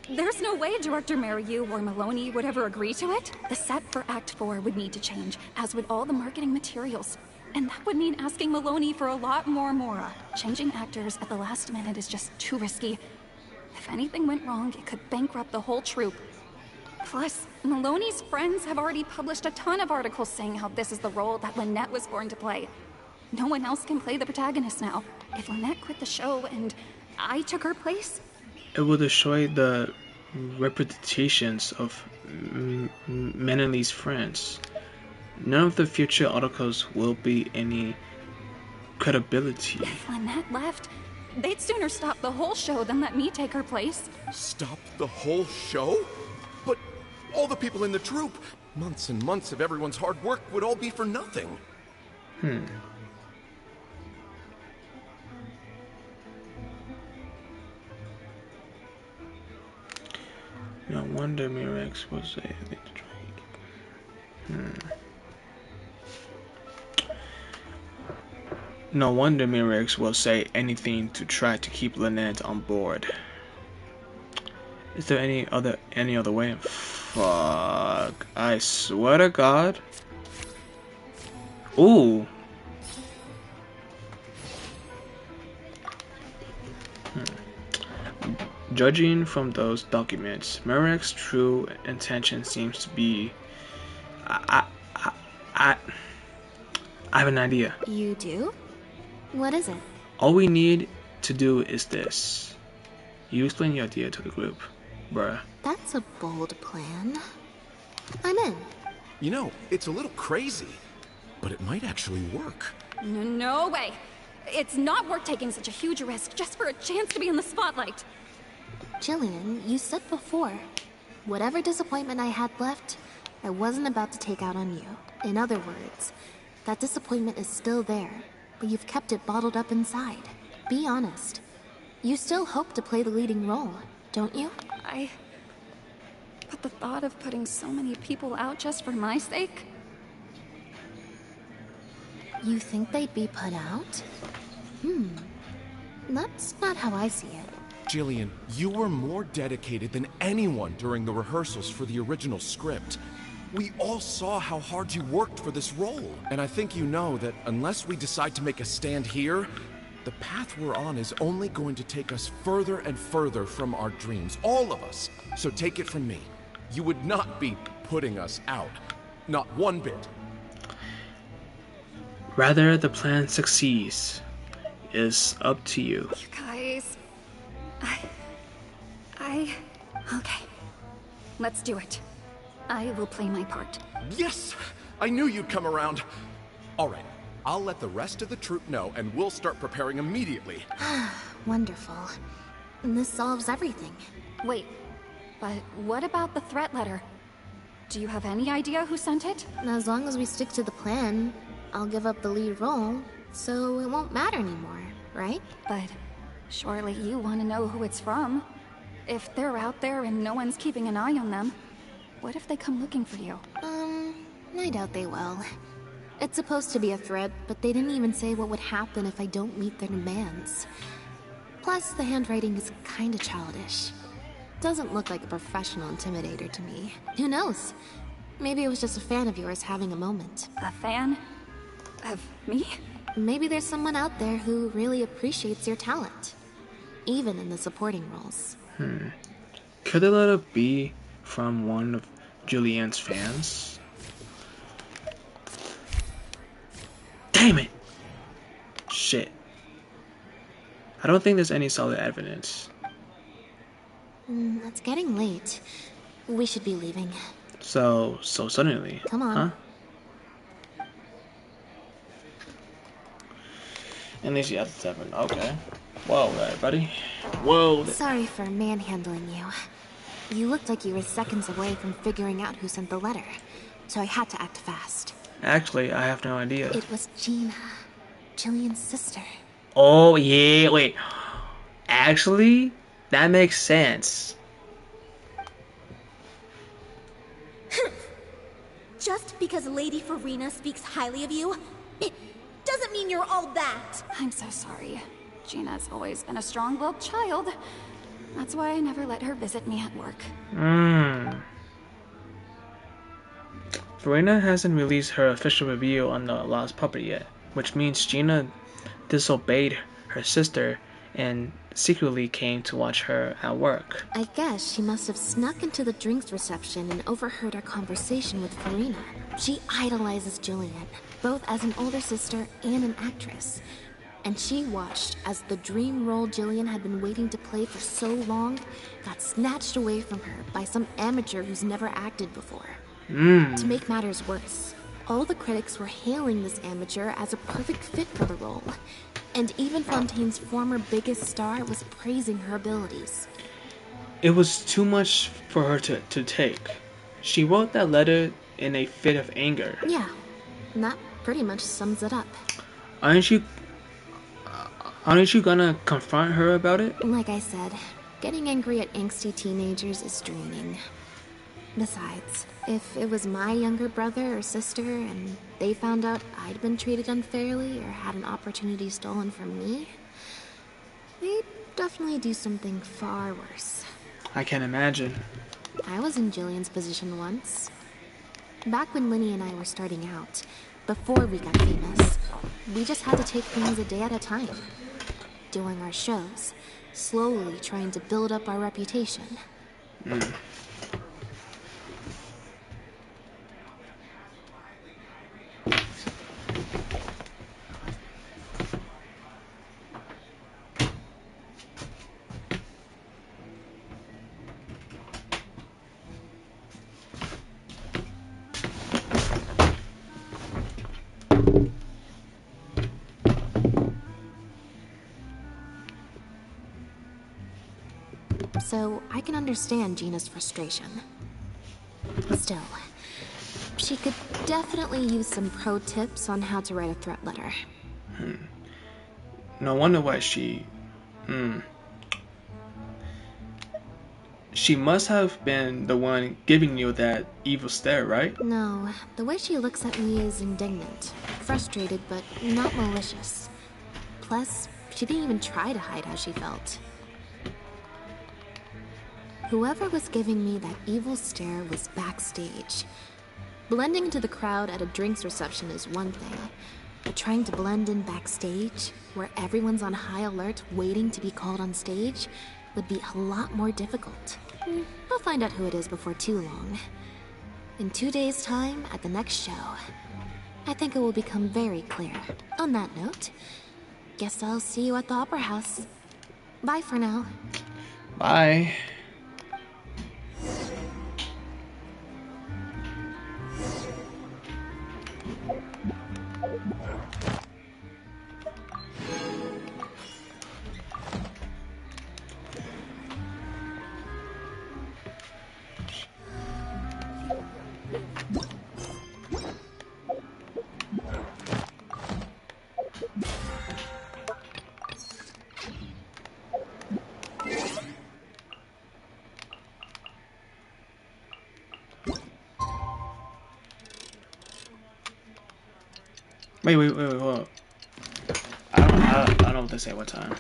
There's no way Director Mariu or Maloney would ever agree to it. The set for Act 4 would need to change, as would all the marketing materials. And that would mean asking Maloney for a lot more Mora. Changing actors at the last minute is just too risky. If anything went wrong, it could bankrupt the whole troupe. Plus, Maloney's friends have already published a ton of articles saying how this is the role that Lynette was born to play. No one else can play the protagonist now. If Lynette quit the show and I took her place... It will destroy the reputations of Meneley's friends. None of the future articles will be any credibility. If Lynette left, they'd sooner stop the whole show than let me take her place. Stop the whole show? But all the people in the troupe, months and months of everyone's hard work would all be for nothing. No wonder Mirex was a No wonder Mirex will say anything to try to keep Lynette on board. Is there any other way? Fuck. I swear to God. Ooh. Judging from those documents, Merrick's true intention seems to be... I have an idea. You do? What is it? All we need to do is this. You explain your idea to the group, bruh. That's a bold plan. I'm in. You know, it's a little crazy, but it might actually work. No way. It's not worth taking such a huge risk just for a chance to be in the spotlight. Jillian, you said before, whatever disappointment I had left, I wasn't about to take out on you. In other words, that disappointment is still there, but you've kept it bottled up inside. Be honest. You still hope to play the leading role, don't you? But the thought of putting so many people out just for my sake? You think they'd be put out? That's not how I see it. Jillian, you were more dedicated than anyone during the rehearsals for the original script. We all saw how hard you worked for this role. And I think you know that unless we decide to make a stand here, the path we're on is only going to take us further and further from our dreams, all of us. So take it from me. You would not be putting us out. Not one bit. Rather, the plan succeeds. It's up to you. You guys... Okay. Let's do it. I will play my part. Yes! I knew you'd come around. All right. I'll let the rest of the troupe know, and we'll start preparing immediately. Wonderful. This solves everything. Wait, but what about the threat letter? Do you have any idea who sent it? As long as we stick to the plan, I'll give up the lead role, so it won't matter anymore, right? But surely you want to know who it's from. If they're out there and no one's keeping an eye on them, what if they come looking for you? I doubt they will. It's supposed to be a threat, but they didn't even say what would happen if I don't meet their demands. Plus, the handwriting is kinda childish. Doesn't look like a professional intimidator to me. Who knows? Maybe it was just a fan of yours having a moment. A fan? Of me? Maybe there's someone out there who really appreciates your talent. Even in the supporting roles. Could the letter be from one of Julianne's fans? Damn it! Shit. I don't think there's any solid evidence. It's getting late. We should be leaving. So suddenly. Come on. Huh? At least you have the 7. Okay. Whoa, buddy. Whoa. Sorry for manhandling you. You looked like you were seconds away from figuring out who sent the letter, so I had to act fast. Actually, I have no idea. It was Gina, Jillian's sister. Oh, yeah, wait. Actually, that makes sense. Just because Lady Farina speaks highly of you, it doesn't mean you're all that. I'm so sorry. Gina's always been a strong-willed child. That's why I never let her visit me at work. Farina hasn't released her official review on The Lost Puppet yet, which means Gina disobeyed her sister and secretly came to watch her at work. I guess she must have snuck into the drinks reception and overheard our conversation with Farina. She idolizes Jillian, both as an older sister and an actress. And she watched as the dream role Jillian had been waiting to play for so long got snatched away from her by some amateur who's never acted before. To make matters worse, all the critics were hailing this amateur as a perfect fit for the role. And even Fontaine's former biggest star was praising her abilities. It was too much for her to take. She wrote that letter in a fit of anger. Yeah, and that pretty much sums it up. Aren't you gonna confront her about it? Like I said, getting angry at angsty teenagers is draining. Besides, if it was my younger brother or sister and they found out I'd been treated unfairly or had an opportunity stolen from me, they'd definitely do something far worse. I can imagine. I was in Jillian's position once. Back when Linny and I were starting out, before we got famous, we just had to take things a day at a time. Doing our shows, slowly trying to build up our reputation. So, I can understand Gina's frustration. Still, she could definitely use some pro tips on how to write a threat letter. No wonder why she she must have been the one giving you that evil stare, right? No, the way she looks at me is indignant, frustrated, but not malicious. Plus, she didn't even try to hide how she felt. Whoever was giving me that evil stare was backstage. Blending into the crowd at a drinks reception is one thing, but trying to blend in backstage, where everyone's on high alert waiting to be called on stage, would be a lot more difficult. I'll find out who it is before too long. In 2 days' time, at the next show. I think it will become very clear. On that note, guess I'll see you at the Opera House. Bye for now. Bye. Wait, hold up. I don't know what to say what time.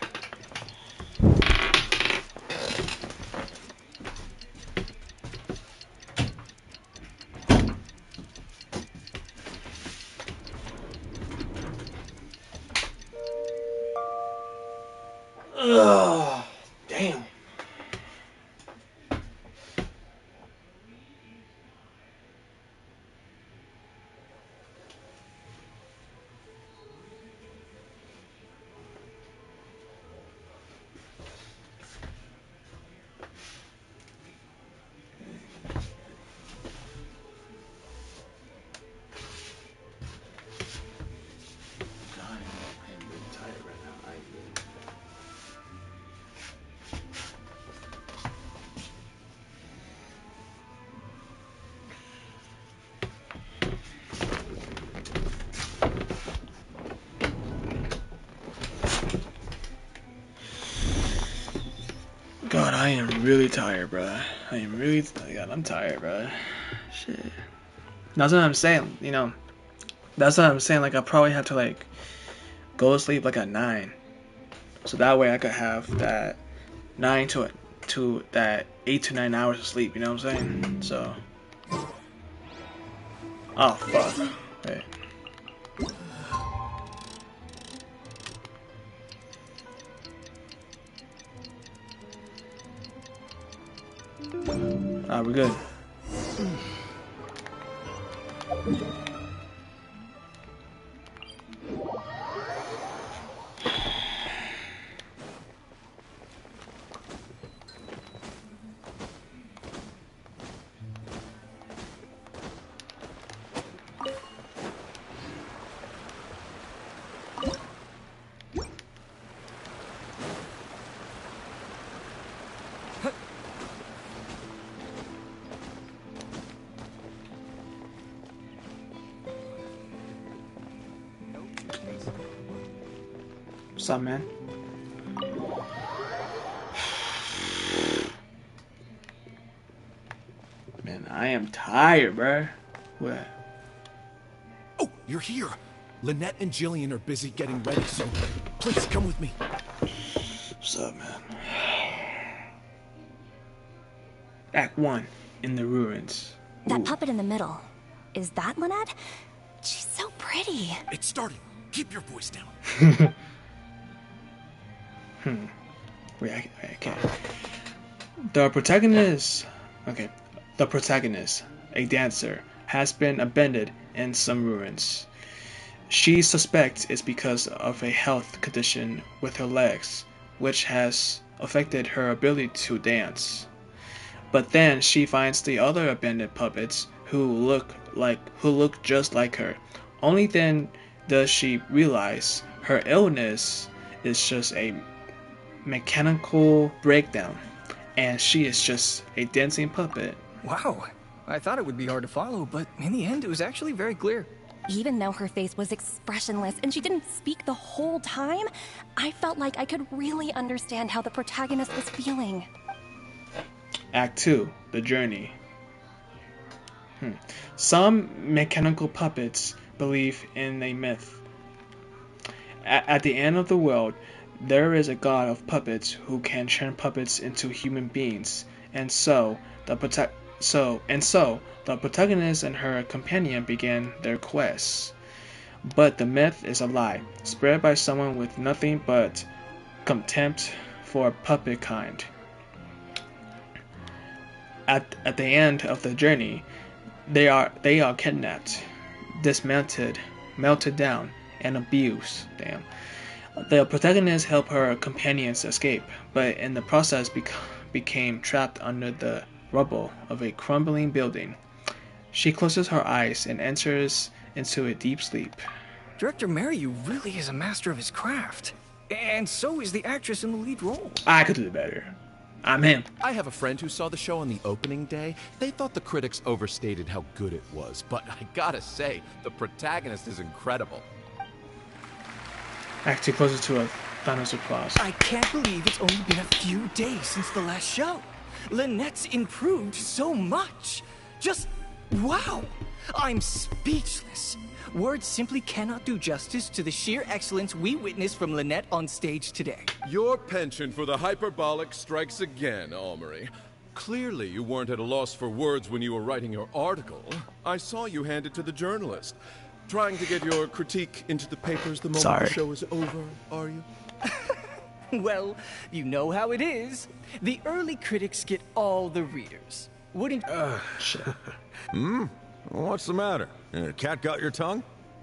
Ugh, damn. God, I am really tired, bro. God, I'm tired, bro. Shit. That's what I'm saying, you know. That's what I'm saying, like, I probably have to, like, go to sleep, like, at 9. So that way I could have that 9 to that 8 to 9 hours of sleep, you know what I'm saying? So. Oh, fuck. Wait. We're good. What's up, man? Man, I am tired, bruh. What? Oh, you're here. Lynette and Jillian are busy getting ready, so please come with me. What's up, man? Act 1, in the ruins. Ooh. That puppet in the middle, is that Lynette? She's so pretty. It's starting. Keep your voice down. Wait, I can't. The protagonist, a dancer, has been abandoned in some ruins. She suspects it's because of a health condition with her legs, which has affected her ability to dance. But then she finds the other abandoned puppets who look just like her. Only then does she realize her illness is just a mechanical breakdown, and she is just a dancing puppet. Wow, I thought it would be hard to follow, but in the end it was actually very clear. Even though her face was expressionless and she didn't speak the whole time, I felt like I could really understand how the protagonist was feeling. Act 2, The Journey. Some mechanical puppets believe in a myth. At the end of the world, there is a god of puppets who can turn puppets into human beings, and so the protagonist and her companion began their quest. But the myth is a lie, spread by someone with nothing but contempt for puppet kind. At the end of the journey, they are kidnapped, dismantled, melted down, and abused. The protagonist helped her companions escape, but in the process became trapped under the rubble of a crumbling building. She closes her eyes and enters into a deep sleep. Director Mariyu really is a master of his craft. And so is the actress in the lead role. I could do better. I'm him. I have a friend who saw the show on the opening day. They thought the critics overstated how good it was, but I gotta say, the protagonist is incredible. Actually closer to a Thanos applause. I can't believe it's only been a few days since the last show. Lynette's improved so much. Just wow. I'm speechless. Words simply cannot do justice to the sheer excellence we witnessed from Lynette on stage today. Your penchant for the hyperbolic strikes again, Almery. Clearly you weren't at a loss for words when you were writing your article. I saw you hand it to the journalist. Trying to get your critique into the papers the moment the show is over, are you? Well, you know how it is. The early critics get all the readers. Wouldn't... Shit. What's the matter? Cat got your tongue?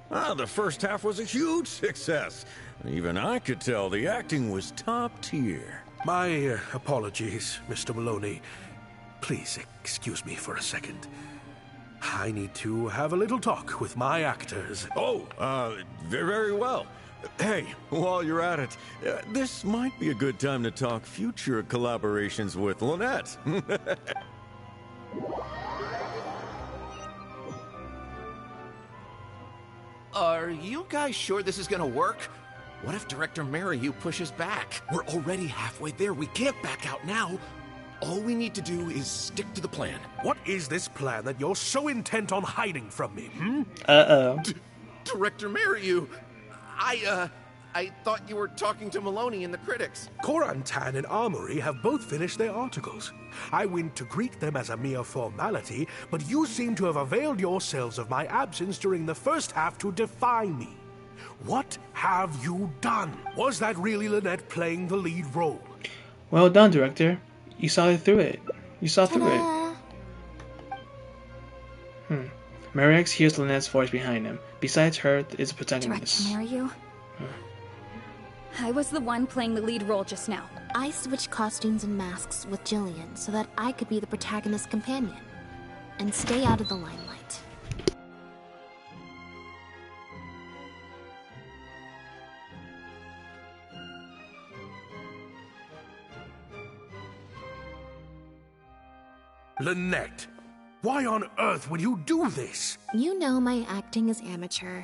The first half was a huge success. Even I could tell the acting was top tier. My apologies, Mr. Maloney. Please excuse me for a second. I need to have a little talk with my actors. Very well. Hey, while you're at it, this might be a good time to talk future collaborations with Lynette. Are you guys sure this is gonna work? What if Director Mariyu pushes back? We're already halfway there. We can't back out now. All we need to do is stick to the plan. What is this plan that you're so intent on hiding from me, Director Mariyu, I thought you were talking to Maloney and the critics. Korantan and Armory have both finished their articles. I went to greet them as a mere formality, but you seem to have availed yourselves of my absence during the first half to defy me. What have you done? Was that really Lynette playing the lead role? Well done, director. You saw through it. Marix hears Lynette's voice behind him. Besides her is the protagonist. Director Mariyu? I was the one playing the lead role just now. I switched costumes and masks with Jillian so that I could be the protagonist's companion and stay out of the limelight. Lynette, why on earth would you do this? You know my acting is amateur.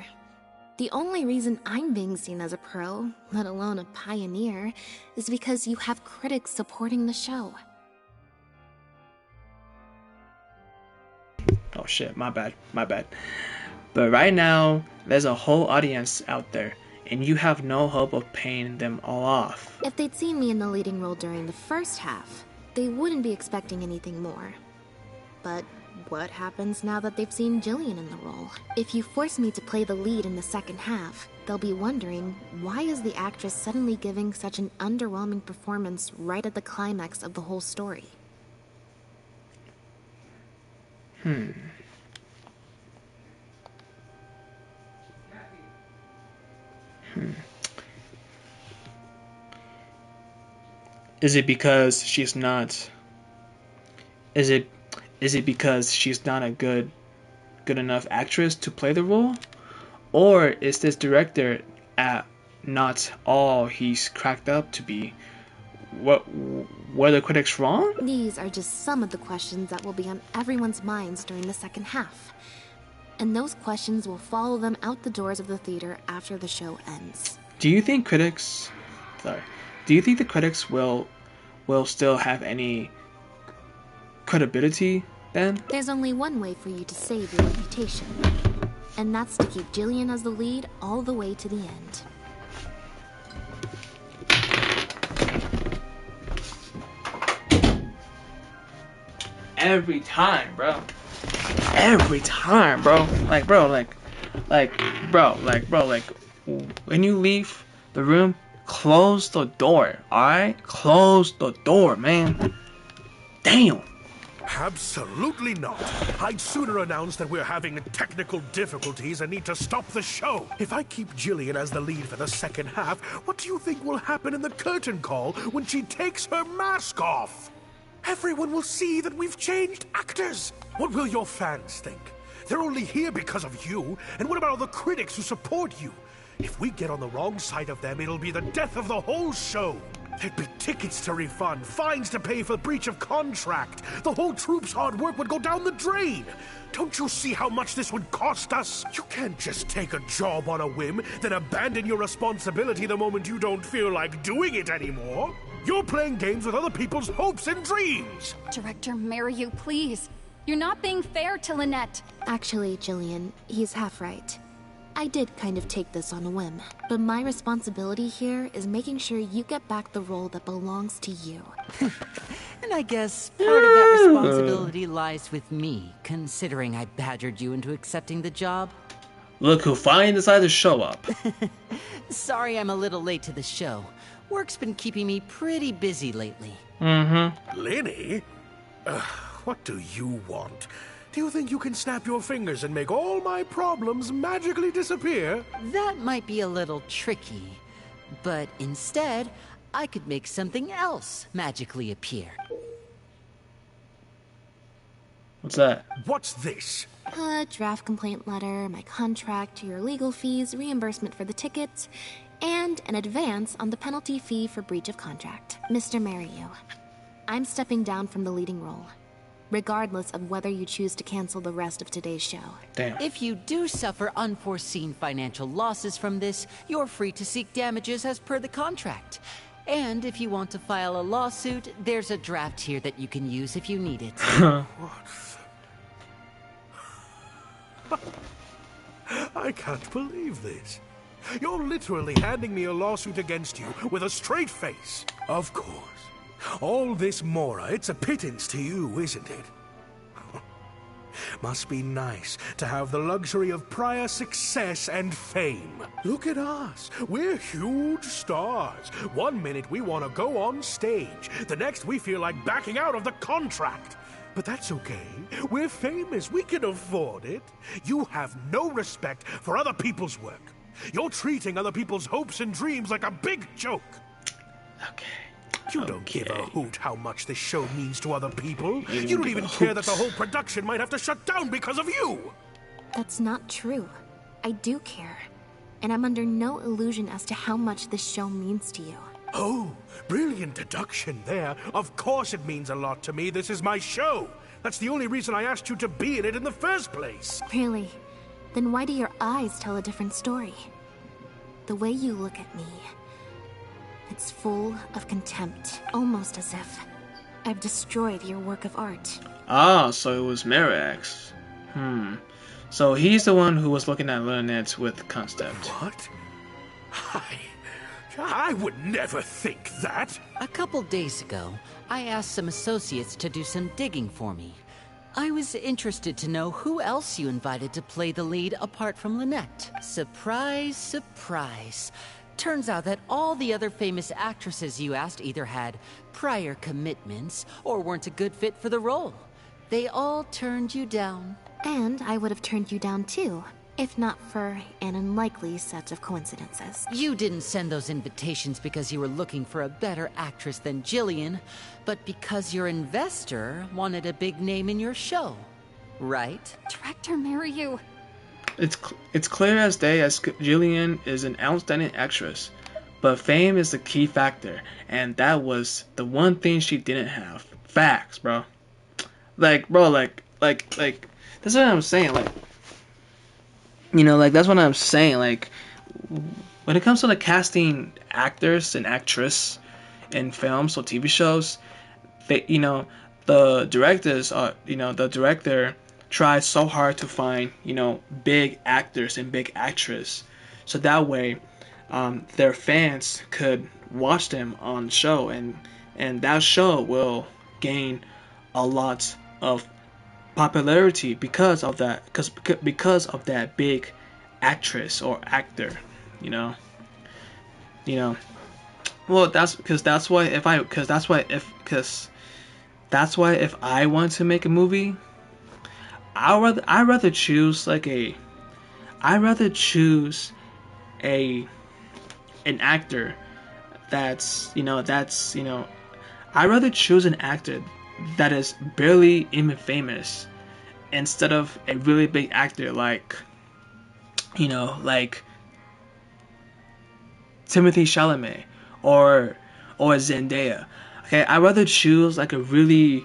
The only reason I'm being seen as a pro, let alone a pioneer, is because you have critics supporting the show. Oh shit, my bad. But right now, there's a whole audience out there, and you have no hope of paying them all off. If they'd seen me in the leading role during the first half, they wouldn't be expecting anything more. But what happens now that they've seen Jillian in the role? If you force me to play the lead in the second half, they'll be wondering, why is the actress suddenly giving such an underwhelming performance right at the climax of the whole story? Is it because she's not... Is it because she's not a good enough actress to play the role? Or is this director not all he's cracked up to be? Were the critics wrong? These are just some of the questions that will be on everyone's minds during the second half. And those questions will follow them out the doors of the theater after the show ends. Do you think the critics will still have any credibility then? There's only one way for you to save your reputation, and that's to keep Jillian as the lead all the way to the end. Every time, bro. Every time, bro. Like, when you leave the room, close the door, alright? Close the door, man. Damn. Absolutely not. I'd sooner announce that we're having technical difficulties and need to stop the show. If I keep Jillian as the lead for the second half, what do you think will happen in the curtain call when she takes her mask off? Everyone will see that we've changed actors. What will your fans think? They're only here because of you. And what about all the critics who support you? If we get on the wrong side of them, it'll be the death of the whole show. There'd be tickets to refund, fines to pay for breach of contract. The whole troupe's hard work would go down the drain. Don't you see how much this would cost us? You can't just take a job on a whim, then abandon your responsibility the moment you don't feel like doing it anymore. You're playing games with other people's hopes and dreams. Director Mariyu, please. You're not being fair to Lynette. Actually, Jillian, he's half right. I did kind of take this on a whim, but my responsibility here is making sure you get back the role that belongs to you. And I guess part of that responsibility lies with me, considering I badgered you into accepting the job. Look who finally decided to show up. Sorry I'm a little late to the show. Work's been keeping me pretty busy lately. Lenny? What do you want? Do you think you can snap your fingers and make all my problems magically disappear? That might be a little tricky, but instead, I could make something else magically appear. What's that? What's this? A draft complaint letter, my contract, your legal fees, reimbursement for the tickets, and an advance on the penalty fee for breach of contract. Mr. Mariyu, I'm stepping down from the leading role, regardless of whether you choose to cancel the rest of today's show. Damn. If you do suffer unforeseen financial losses from this, you're free to seek damages as per the contract. And if you want to file a lawsuit, there's a draft here that you can use if you need it. I can't believe this. You're literally handing me a lawsuit against you with a straight face. Of course. All this Mora, it's a pittance to you, isn't it? Must be nice to have the luxury of prior success and fame. Look at us. We're huge stars. One minute we want to go on stage. The next we feel like backing out of the contract. But that's okay. We're famous. We can afford it. You have no respect for other people's work. You're treating other people's hopes and dreams like a big joke. Okay. You don't give a hoot how much this show means to other people. You don't even care that the whole production might have to shut down because of you. That's not true. I do care. And I'm under no illusion as to how much this show means to you. Oh, brilliant deduction there. Of course it means a lot to me. This is my show. That's the only reason I asked you to be in it in the first place. Really? Then why do your eyes tell a different story? The way you look at me, it's full of contempt, almost as if I've destroyed your work of art. Ah, so it was Mirax. So he's the one who was looking at Lynette with concept. What? I would never think that. A couple days ago, I asked some associates to do some digging for me. I was interested to know who else you invited to play the lead apart from Lynette. Surprise, surprise. Turns out that all the other famous actresses you asked either had prior commitments or weren't a good fit for the role. They all turned you down. And I would have turned you down too, if not for an unlikely set of coincidences. You didn't send those invitations because you were looking for a better actress than Jillian, but because your investor wanted a big name in your show, right? Director Mariyu. It's clear as day as Jillian is an outstanding actress, but fame is the key factor, and that was the one thing she didn't have. Facts, bro. Like, that's what I'm saying. Like, you know, like that's what I'm saying. Like, when it comes to the casting actors and actress in films or TV shows, they, you know, the directors are, the director tries so hard to find, big actors and big actresses, so that way, their fans could watch them on the show, and that show will gain a lot of popularity because of that, because of that big actress or actor, you know, you know. Well, that's why if I want to make a movie, I rather choose a an actor I rather choose an actor that is barely even famous instead of a really big actor like Timothy Chalamet or Zendaya. Okay, I rather choose like a really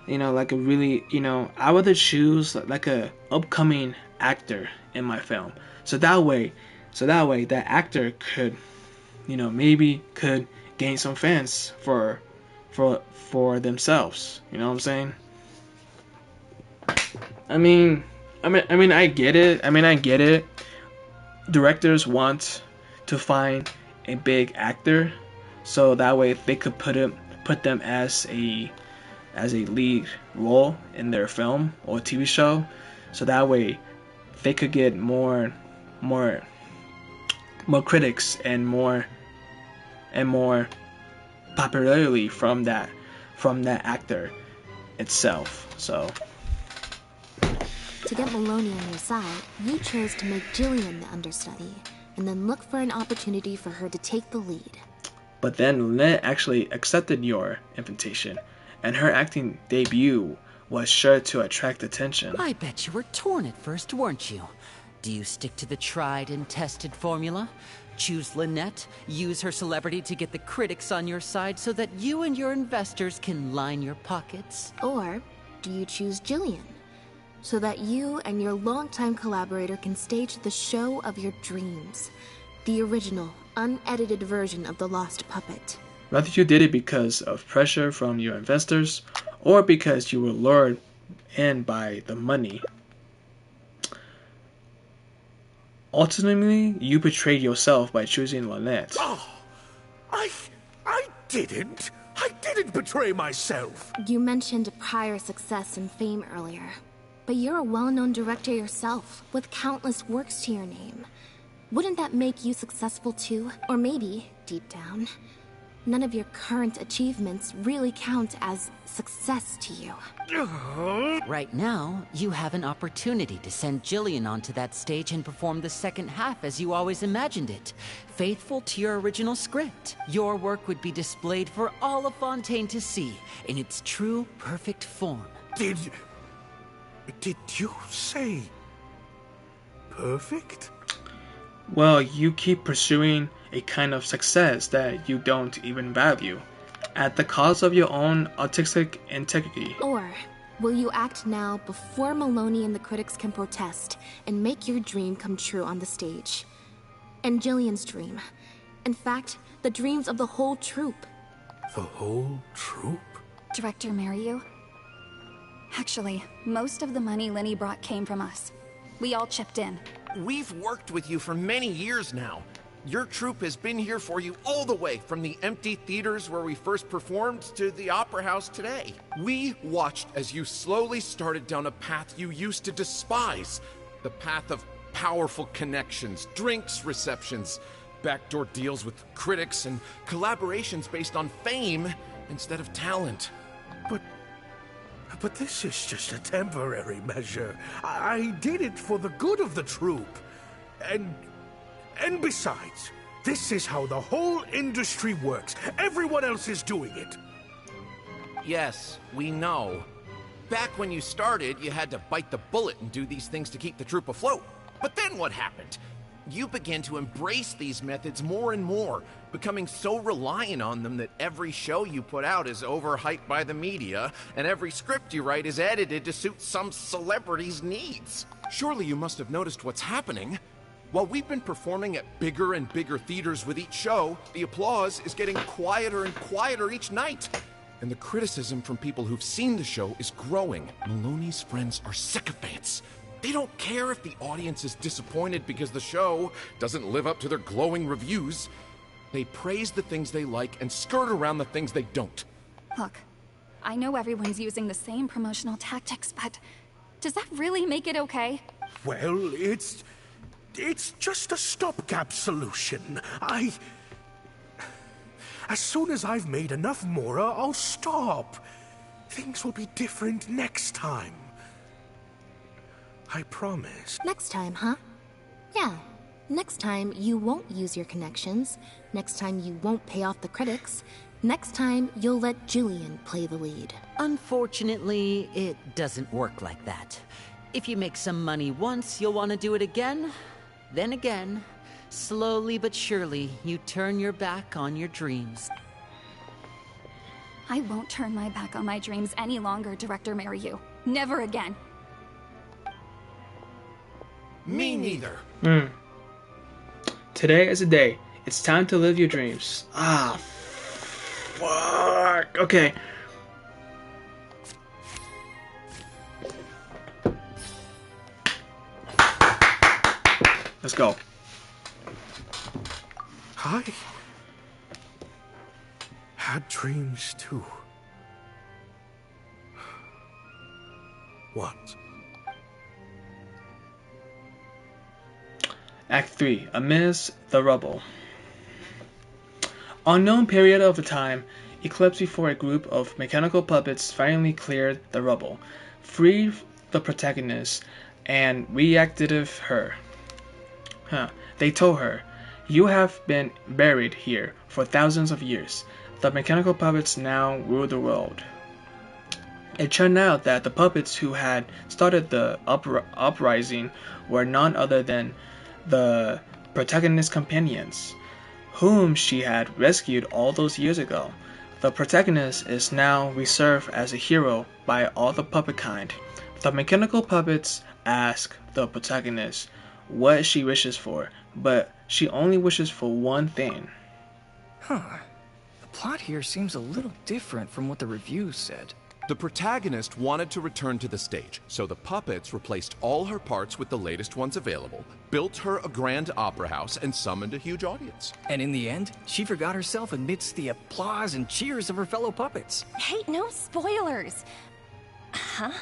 I rather choose like a upcoming actor in my film. So that way that actor could maybe could gain some fans for themselves. You know what I'm saying? I mean, I get it. I get it. Directors want to find a big actor, so that way they could put them as a lead role in their film or TV show, so that way they could get more critics and more popularity from that actor itself. So to get Maloney on your side, you chose to make Jillian the understudy, and then look for an opportunity for her to take the lead. But then Lynette actually accepted your invitation, and her acting debut was sure to attract attention. I bet you were torn at first, weren't you? Do you stick to the tried and tested formula? Choose Lynette, use her celebrity to get the critics on your side so that you and your investors can line your pockets? Or do you choose Jillian, so that you and your longtime collaborator can stage the show of your dreams, the original, unedited version of The Lost Puppet? Whether you did it because of pressure from your investors or because you were lured in by the money, ultimately you betrayed yourself by choosing Lynette. Oh, I didn't betray myself. You mentioned prior success and fame earlier, but you're a well-known director yourself, with countless works to your name. Wouldn't that make you successful too? Or maybe, deep down, none of your current achievements really count as success to you. Right now, you have an opportunity to send Jillian onto that stage and perform the second half as you always imagined it, faithful to your original script. Your work would be displayed for all of Fontaine to see, in its true, perfect form. Did you say perfect? Well, you keep pursuing a kind of success that you don't even value, at the cost of your own artistic integrity. Or will you act now before Maloney and the critics can protest and make your dream come true on the stage? And Jillian's dream. In fact, the dreams of the whole troupe. The whole troupe? Director Mariu? Actually, most of the money Lenny brought came from us. We all chipped in. We've worked with you for many years now. Your troupe has been here for you all the way from the empty theaters where we first performed to the Opera House today. We watched as you slowly started down a path you used to despise. The path of powerful connections, drinks receptions, backdoor deals with critics, and collaborations based on fame instead of talent. But this is just a temporary measure. I did it for the good of the troupe. And besides, this is how the whole industry works. Everyone else is doing it. Yes, we know. Back when you started, you had to bite the bullet and do these things to keep the troupe afloat. But then what happened? You began to embrace these methods more and more, becoming so reliant on them that every show you put out is overhyped by the media, and every script you write is edited to suit some celebrity's needs. Surely you must have noticed what's happening. While we've been performing at bigger and bigger theaters with each show, the applause is getting quieter and quieter each night. And the criticism from people who've seen the show is growing. Maloney's friends are sycophants. They don't care if the audience is disappointed because the show doesn't live up to their glowing reviews. They praise the things they like and skirt around the things they don't. Look, I know everyone's using the same promotional tactics, but does that really make it okay? Well, it's just a stopgap solution. As soon as I've made enough more, I'll stop. Things will be different next time. I promise. Next time, huh? Yeah. Next time, you won't use your connections. Next time, you won't pay off the critics. Next time, you'll let Julian play the lead. Unfortunately, it doesn't work like that. If you make some money once, you'll want to do it again, then again. Slowly but surely, you turn your back on your dreams. I won't turn my back on my dreams any longer, Director Mariyu. Never again. Me neither. Today is a day. It's time to live your dreams. Ah, fuck. Okay. Let's go. I had dreams too. What? Act 3. Amidst the rubble. Unknown period of the time, eclipsed before a group of mechanical puppets finally cleared the rubble, freed the protagonist, and reactivated her. They told her, "You have been buried here for thousands of years. The mechanical puppets now rule the world." It turned out that the puppets who had started the uprising were none other than the protagonist's companions, whom she had rescued all those years ago. The protagonist is now reserved as a hero by all the puppet kind. The mechanical puppets ask the protagonist what she wishes for, but she only wishes for one thing. Huh. The plot here seems a little different from what the reviews said. The protagonist wanted to return to the stage, so the puppets replaced all her parts with the latest ones available, built her a grand opera house, and summoned a huge audience. And in the end, she forgot herself amidst the applause and cheers of her fellow puppets. Hey, no spoilers. Huh?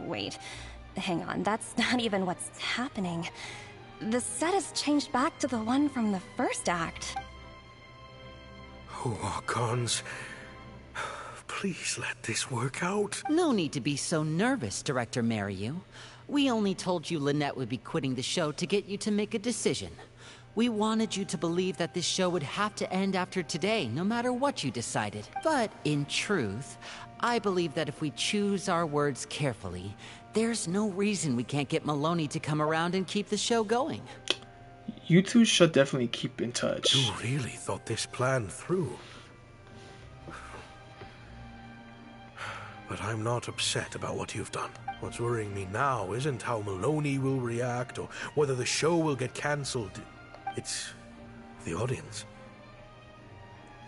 Wait, hang on, that's not even what's happening. The set has changed back to the one from the first act. Oh, Archons. Please let this work out. No need to be so nervous, Director Mariyu. We only told you Lynette would be quitting the show to get you to make a decision. We wanted you to believe that this show would have to end after today, no matter what you decided. But in truth, I believe that if we choose our words carefully, there's no reason we can't get Maloney to come around and keep the show going. You two should definitely keep in touch. You really thought this plan through. But I'm not upset about what you've done. What's worrying me now isn't how Maloney will react or whether the show will get cancelled. It's the audience.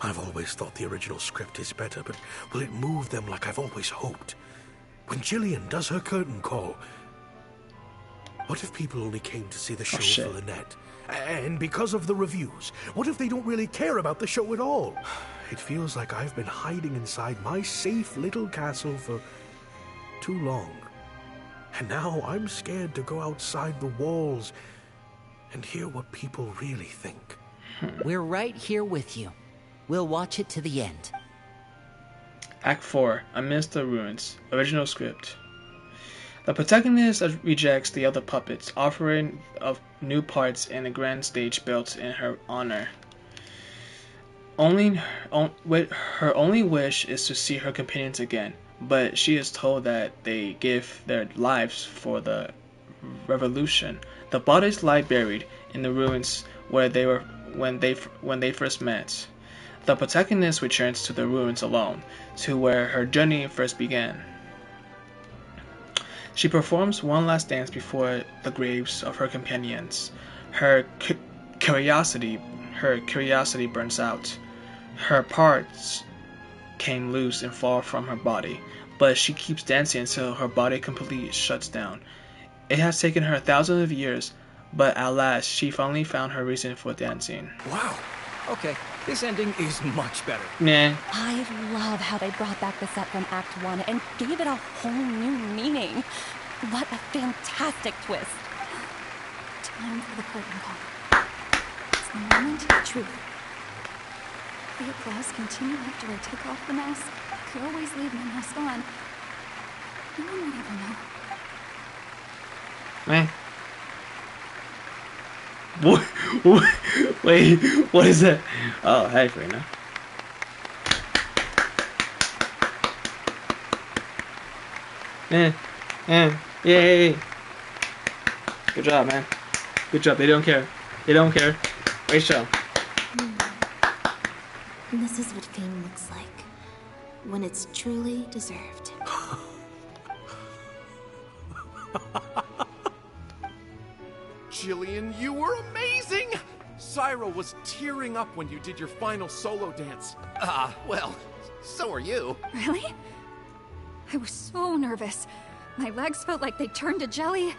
I've always thought the original script is better, but will it move them like I've always hoped? When Jillian does her curtain call, what if people only came to see the show for Lynette? And because of the reviews, what if they don't really care about the show at all? It feels like I've been hiding inside my safe little castle for too long. And now I'm scared to go outside the walls and hear what people really think. We're right here with you. We'll watch it to the end. Act 4. Amidst the Ruins. Original script. The protagonist rejects the other puppets, offering of new parts in a grand stage built in her honor. Her only wish is to see her companions again, but she is told that they give their lives for the revolution. The bodies lie buried in the ruins where they were when they first met. The protagonist returns to the ruins alone, to where her journey first began. She performs one last dance before the graves of her companions. Her curiosity burns out. Her parts came loose and fall from her body, but she keeps dancing until her body completely shuts down. It has taken her thousands of years, but at last she finally found her reason for dancing. Wow. Okay, this ending is much better. Nah. I love how they brought back the set from Act 1 and gave it a whole new meaning. What a fantastic twist. Time for the curtain call. It's the moment of truth. The applause continue after I take off the mask. I could always leave my mask on. No one would ever know. Man. Wait, what is that? Oh, hey, Farina. Yay. Good job, man. Good job. They don't care. They don't care. Great show. This is what fame looks like. When it's truly deserved. Jillian, you were amazing! Syra was tearing up when you did your final solo dance. Well, so are you. Really? I was so nervous. My legs felt like they turned to jelly.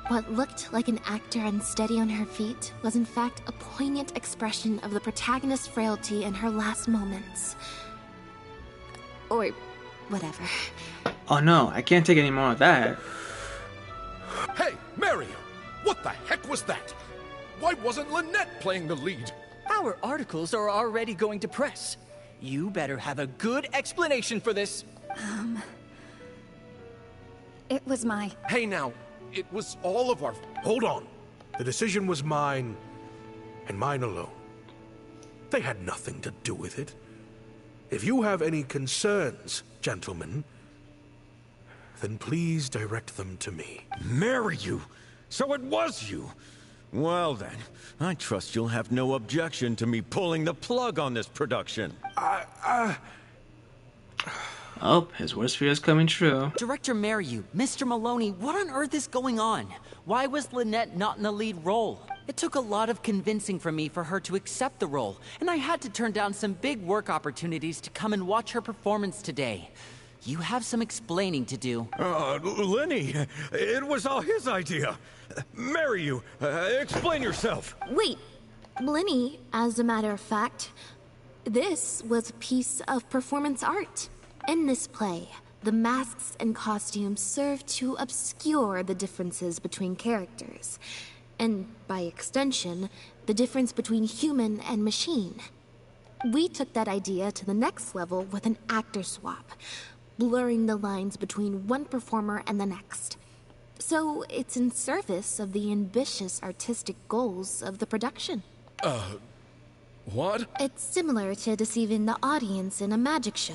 What looked like an actor unsteady on her feet was in fact a poignant expression of the protagonist's frailty in her last moments. Or whatever. Oh no, I can't take any more of that. Hey, Mario! What the heck was that? Why wasn't Lynette playing the lead? Our articles are already going to press. You better have a good explanation for this. It was my... Hey now, it was all of our... Hold on. The decision was mine, and mine alone. They had nothing to do with it. If you have any concerns, gentlemen, then please direct them to me. Marry you? So it was you? Well then, I trust you'll have no objection to me pulling the plug on this production. Oh, his worst fear is coming true. Director Mariu, Mr. Maloney, what on earth is going on? Why was Lynette not in the lead role? It took a lot of convincing from me for her to accept the role, and I had to turn down some big work opportunities to come and watch her performance today. You have some explaining to do. Lenny, it was all his idea. Mariu, explain yourself. Wait, Blinny, as a matter of fact, this was a piece of performance art. In this play, the masks and costumes serve to obscure the differences between characters, and by extension, the difference between human and machine. We took that idea to the next level with an actor swap, blurring the lines between one performer and the next. So it's in service of the ambitious artistic goals of the production. What? It's similar to deceiving the audience in a magic show.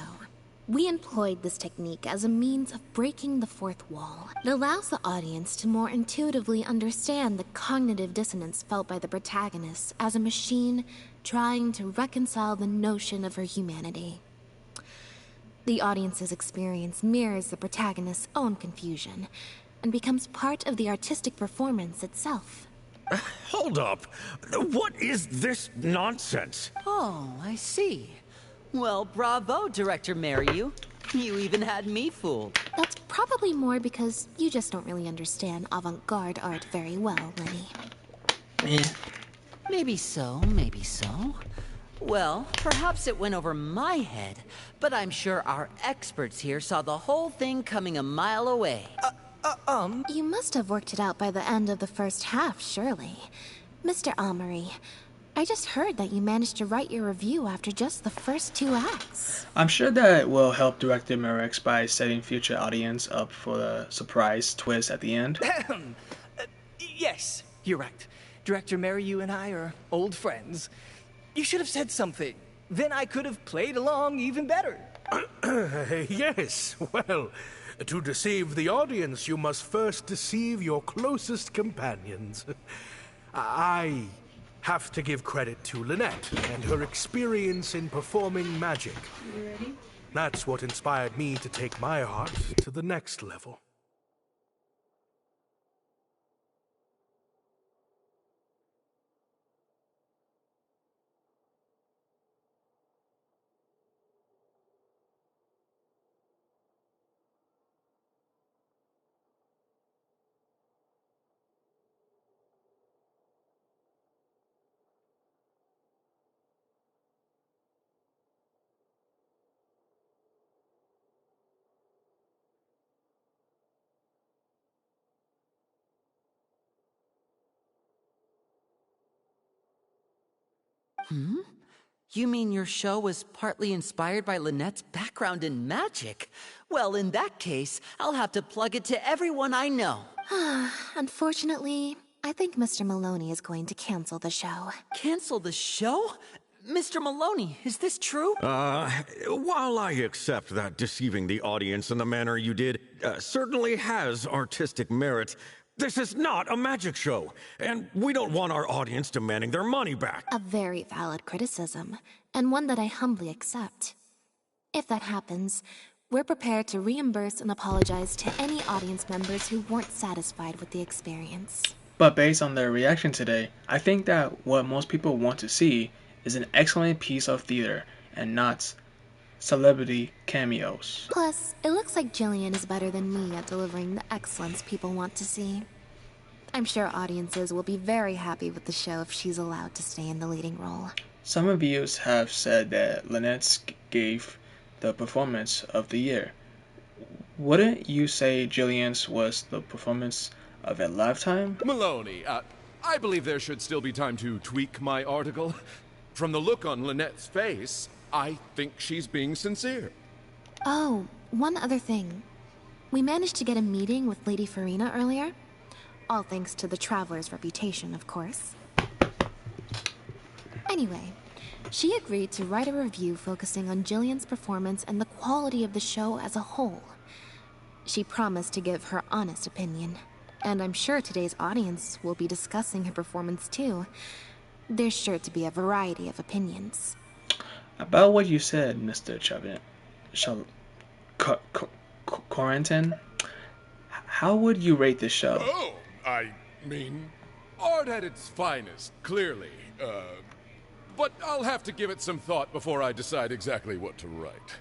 We employed this technique as a means of breaking the fourth wall. It allows the audience to more intuitively understand the cognitive dissonance felt by the protagonist as a machine trying to reconcile the notion of her humanity. The audience's experience mirrors the protagonist's own confusion and becomes part of the artistic performance itself. Hold up. What is this nonsense? Oh, I see. Well, bravo, Director Mariu. You even had me fooled. That's probably more because you just don't really understand avant-garde art very well, Lenny. Maybe so, maybe so. Well, perhaps it went over my head, but I'm sure our experts here saw the whole thing coming a mile away. You must have worked it out by the end of the first half, surely. Mr. Amory, I just heard that you managed to write your review after just the first 2 acts. I'm sure that will help Director Merex by setting future audience up for the surprise twist at the end. Yes, you're right. Director Mariu and I are old friends. You should have said something. Then I could have played along even better. Yes, well, to deceive the audience, you must first deceive your closest companions. I have to give credit to Lynette and her experience in performing magic. You ready? That's what inspired me to take my art to the next level. You mean your show was partly inspired by Lynette's background in magic? Well, in that case, I'll have to plug it to everyone I know. Unfortunately, I think Mr. Maloney is going to cancel the show. Cancel the show? Mr. Maloney, is this true? While I accept that deceiving the audience in the manner you did certainly has artistic merit, this is not a magic show, and we don't want our audience demanding their money back. A very valid criticism, and one that I humbly accept. If that happens, we're prepared to reimburse and apologize to any audience members who weren't satisfied with the experience. But based on their reaction today, I think that what most people want to see is an excellent piece of theater and not celebrity cameos. Plus, it looks like Jillian is better than me at delivering the excellence people want to see. I'm sure audiences will be very happy with the show if she's allowed to stay in the leading role. Some reviews have said that Lynette gave the performance of the year. Wouldn't you say Jillian's was the performance of a lifetime? Maloney, I believe there should still be time to tweak my article. From the look on Lynette's face, I think she's being sincere. Oh, one other thing. We managed to get a meeting with Lady Farina earlier. All thanks to the Traveler's reputation, of course. Anyway, she agreed to write a review focusing on Jillian's performance and the quality of the show as a whole. She promised to give her honest opinion, and I'm sure today's audience will be discussing her performance too. There's sure to be a variety of opinions. About what you said, Mr. Corentin, how would you rate this show? Oh, I mean, art at its finest, clearly. But I'll have to give it some thought before I decide exactly what to write.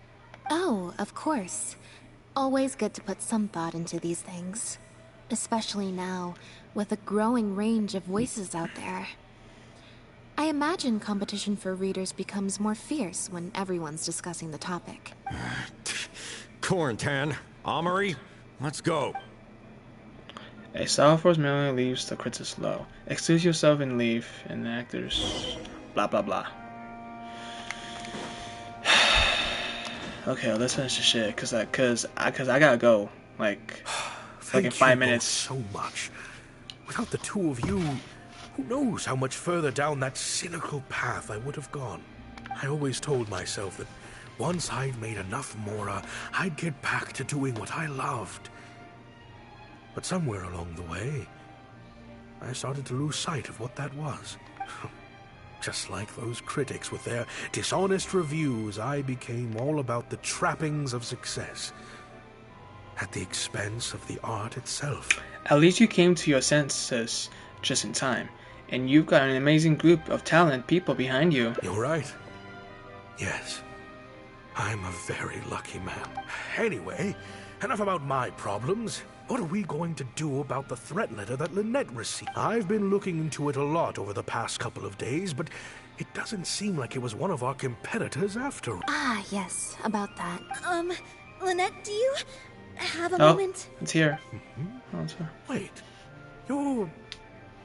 Oh, of course. Always good to put some thought into these things. Especially now, with a growing range of voices out there. I imagine competition for readers becomes more fierce when everyone's discussing the topic. Corentin, Amory, let's go. A Salesforce manually leaves the critics low. Excuse yourself and leave, and the actors... blah blah blah. Okay, let's finish the shit, cause I gotta go, like in 5 minutes. So much. Without the two of you, who knows how much further down that cynical path I would have gone. I always told myself that once I'd made enough Mora, I'd get back to doing what I loved. But somewhere along the way, I started to lose sight of what that was. Just like those critics with their dishonest reviews, I became all about the trappings of success, at the expense of the art itself. At least you came to your senses just in time, and you've got an amazing group of talented people behind you. You're right. Yes. I'm a very lucky man. Anyway, enough about my problems. What are we going to do about the threat letter that Lynette received? I've been looking into it a lot over the past couple of days, but it doesn't seem like it was one of our competitors after all. Ah, yes, about that. Lynette, do you have a moment? It's here. Mm-hmm. Oh, it's here. Wait, you're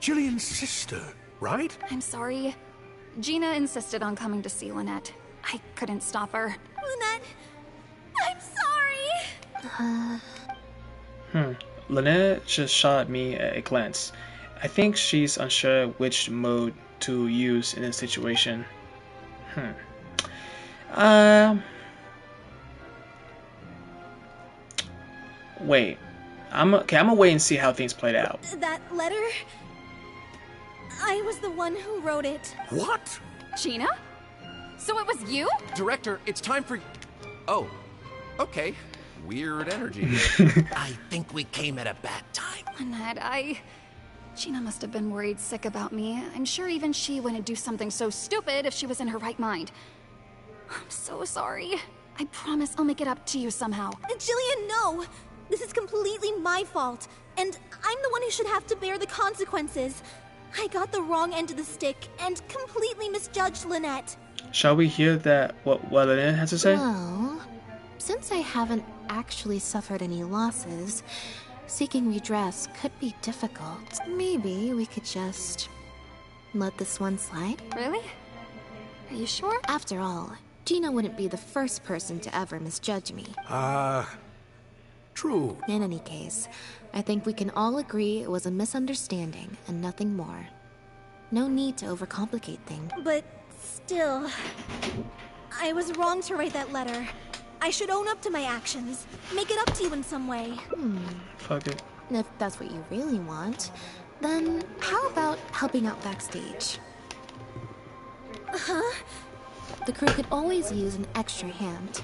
Jillian's sister, right? I'm sorry. Gina insisted on coming to see Lynette. I couldn't stop her. Lynette, I'm sorry. Lynette just shot me a glance. I think she's unsure which mode to use in this situation. Wait. I'm gonna wait and see how things played out. That letter? I was the one who wrote it. What? Gina? So it was you? Director, it's time for... Oh, okay. Weird energy. I think we came at a bad time. Lynette, Gina must have been worried sick about me. I'm sure even she wouldn't do something so stupid if she was in her right mind. I'm so sorry. I promise I'll make it up to you somehow. Jillian, no! This is completely my fault, and I'm the one who should have to bear the consequences. I got the wrong end of the stick and completely misjudged Lynette. Shall we hear what Lynette has to say? Well, since I haven't actually suffered any losses, seeking redress could be difficult. Maybe we could just let this one slide? Really? Are you sure? After all, Gina wouldn't be the first person to ever misjudge me. True. In any case, I think we can all agree it was a misunderstanding and nothing more. No need to overcomplicate things. But still, I was wrong to write that letter. I should own up to my actions. Make it up to you in some way. Fuck it. If that's what you really want, then how about helping out backstage? Huh? The crew could always use an extra hand.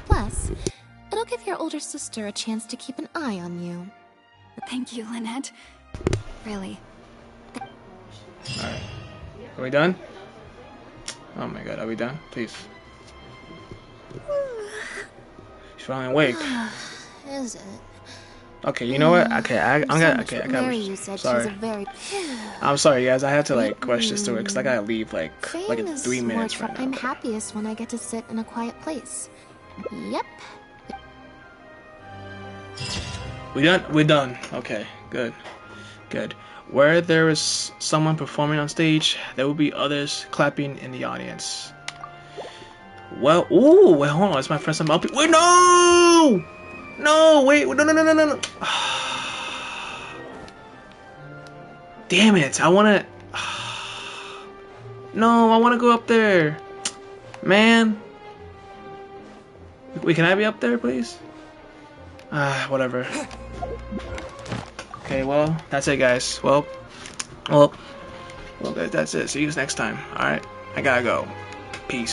Plus, it'll give your older sister a chance to keep an eye on you. Thank you, Lynette. Really. Alright. Are we done? Oh my god, are we done? Please. She's finally awake. Is it? Okay, you know what? Okay, I got. Mary, you said Sorry. she's a very... I'm sorry, guys. I have to like rush this through it because I gotta leave like in Famous 3 minutes more right I'm now. happiest when I get to sit in a quiet place. Yep. We done? We're done. Okay, good. Good. Where there is someone performing on stage, there will be others clapping in the audience. Well, ooh, wait, hold on. It's my first time up. Wait, no! No, wait, no. Damn it, I wanna... No, I wanna go up there. Man. Wait, can I be up there, please? Whatever. Okay, well, that's it, guys. Well, that's it. See you next time. Alright, I gotta go.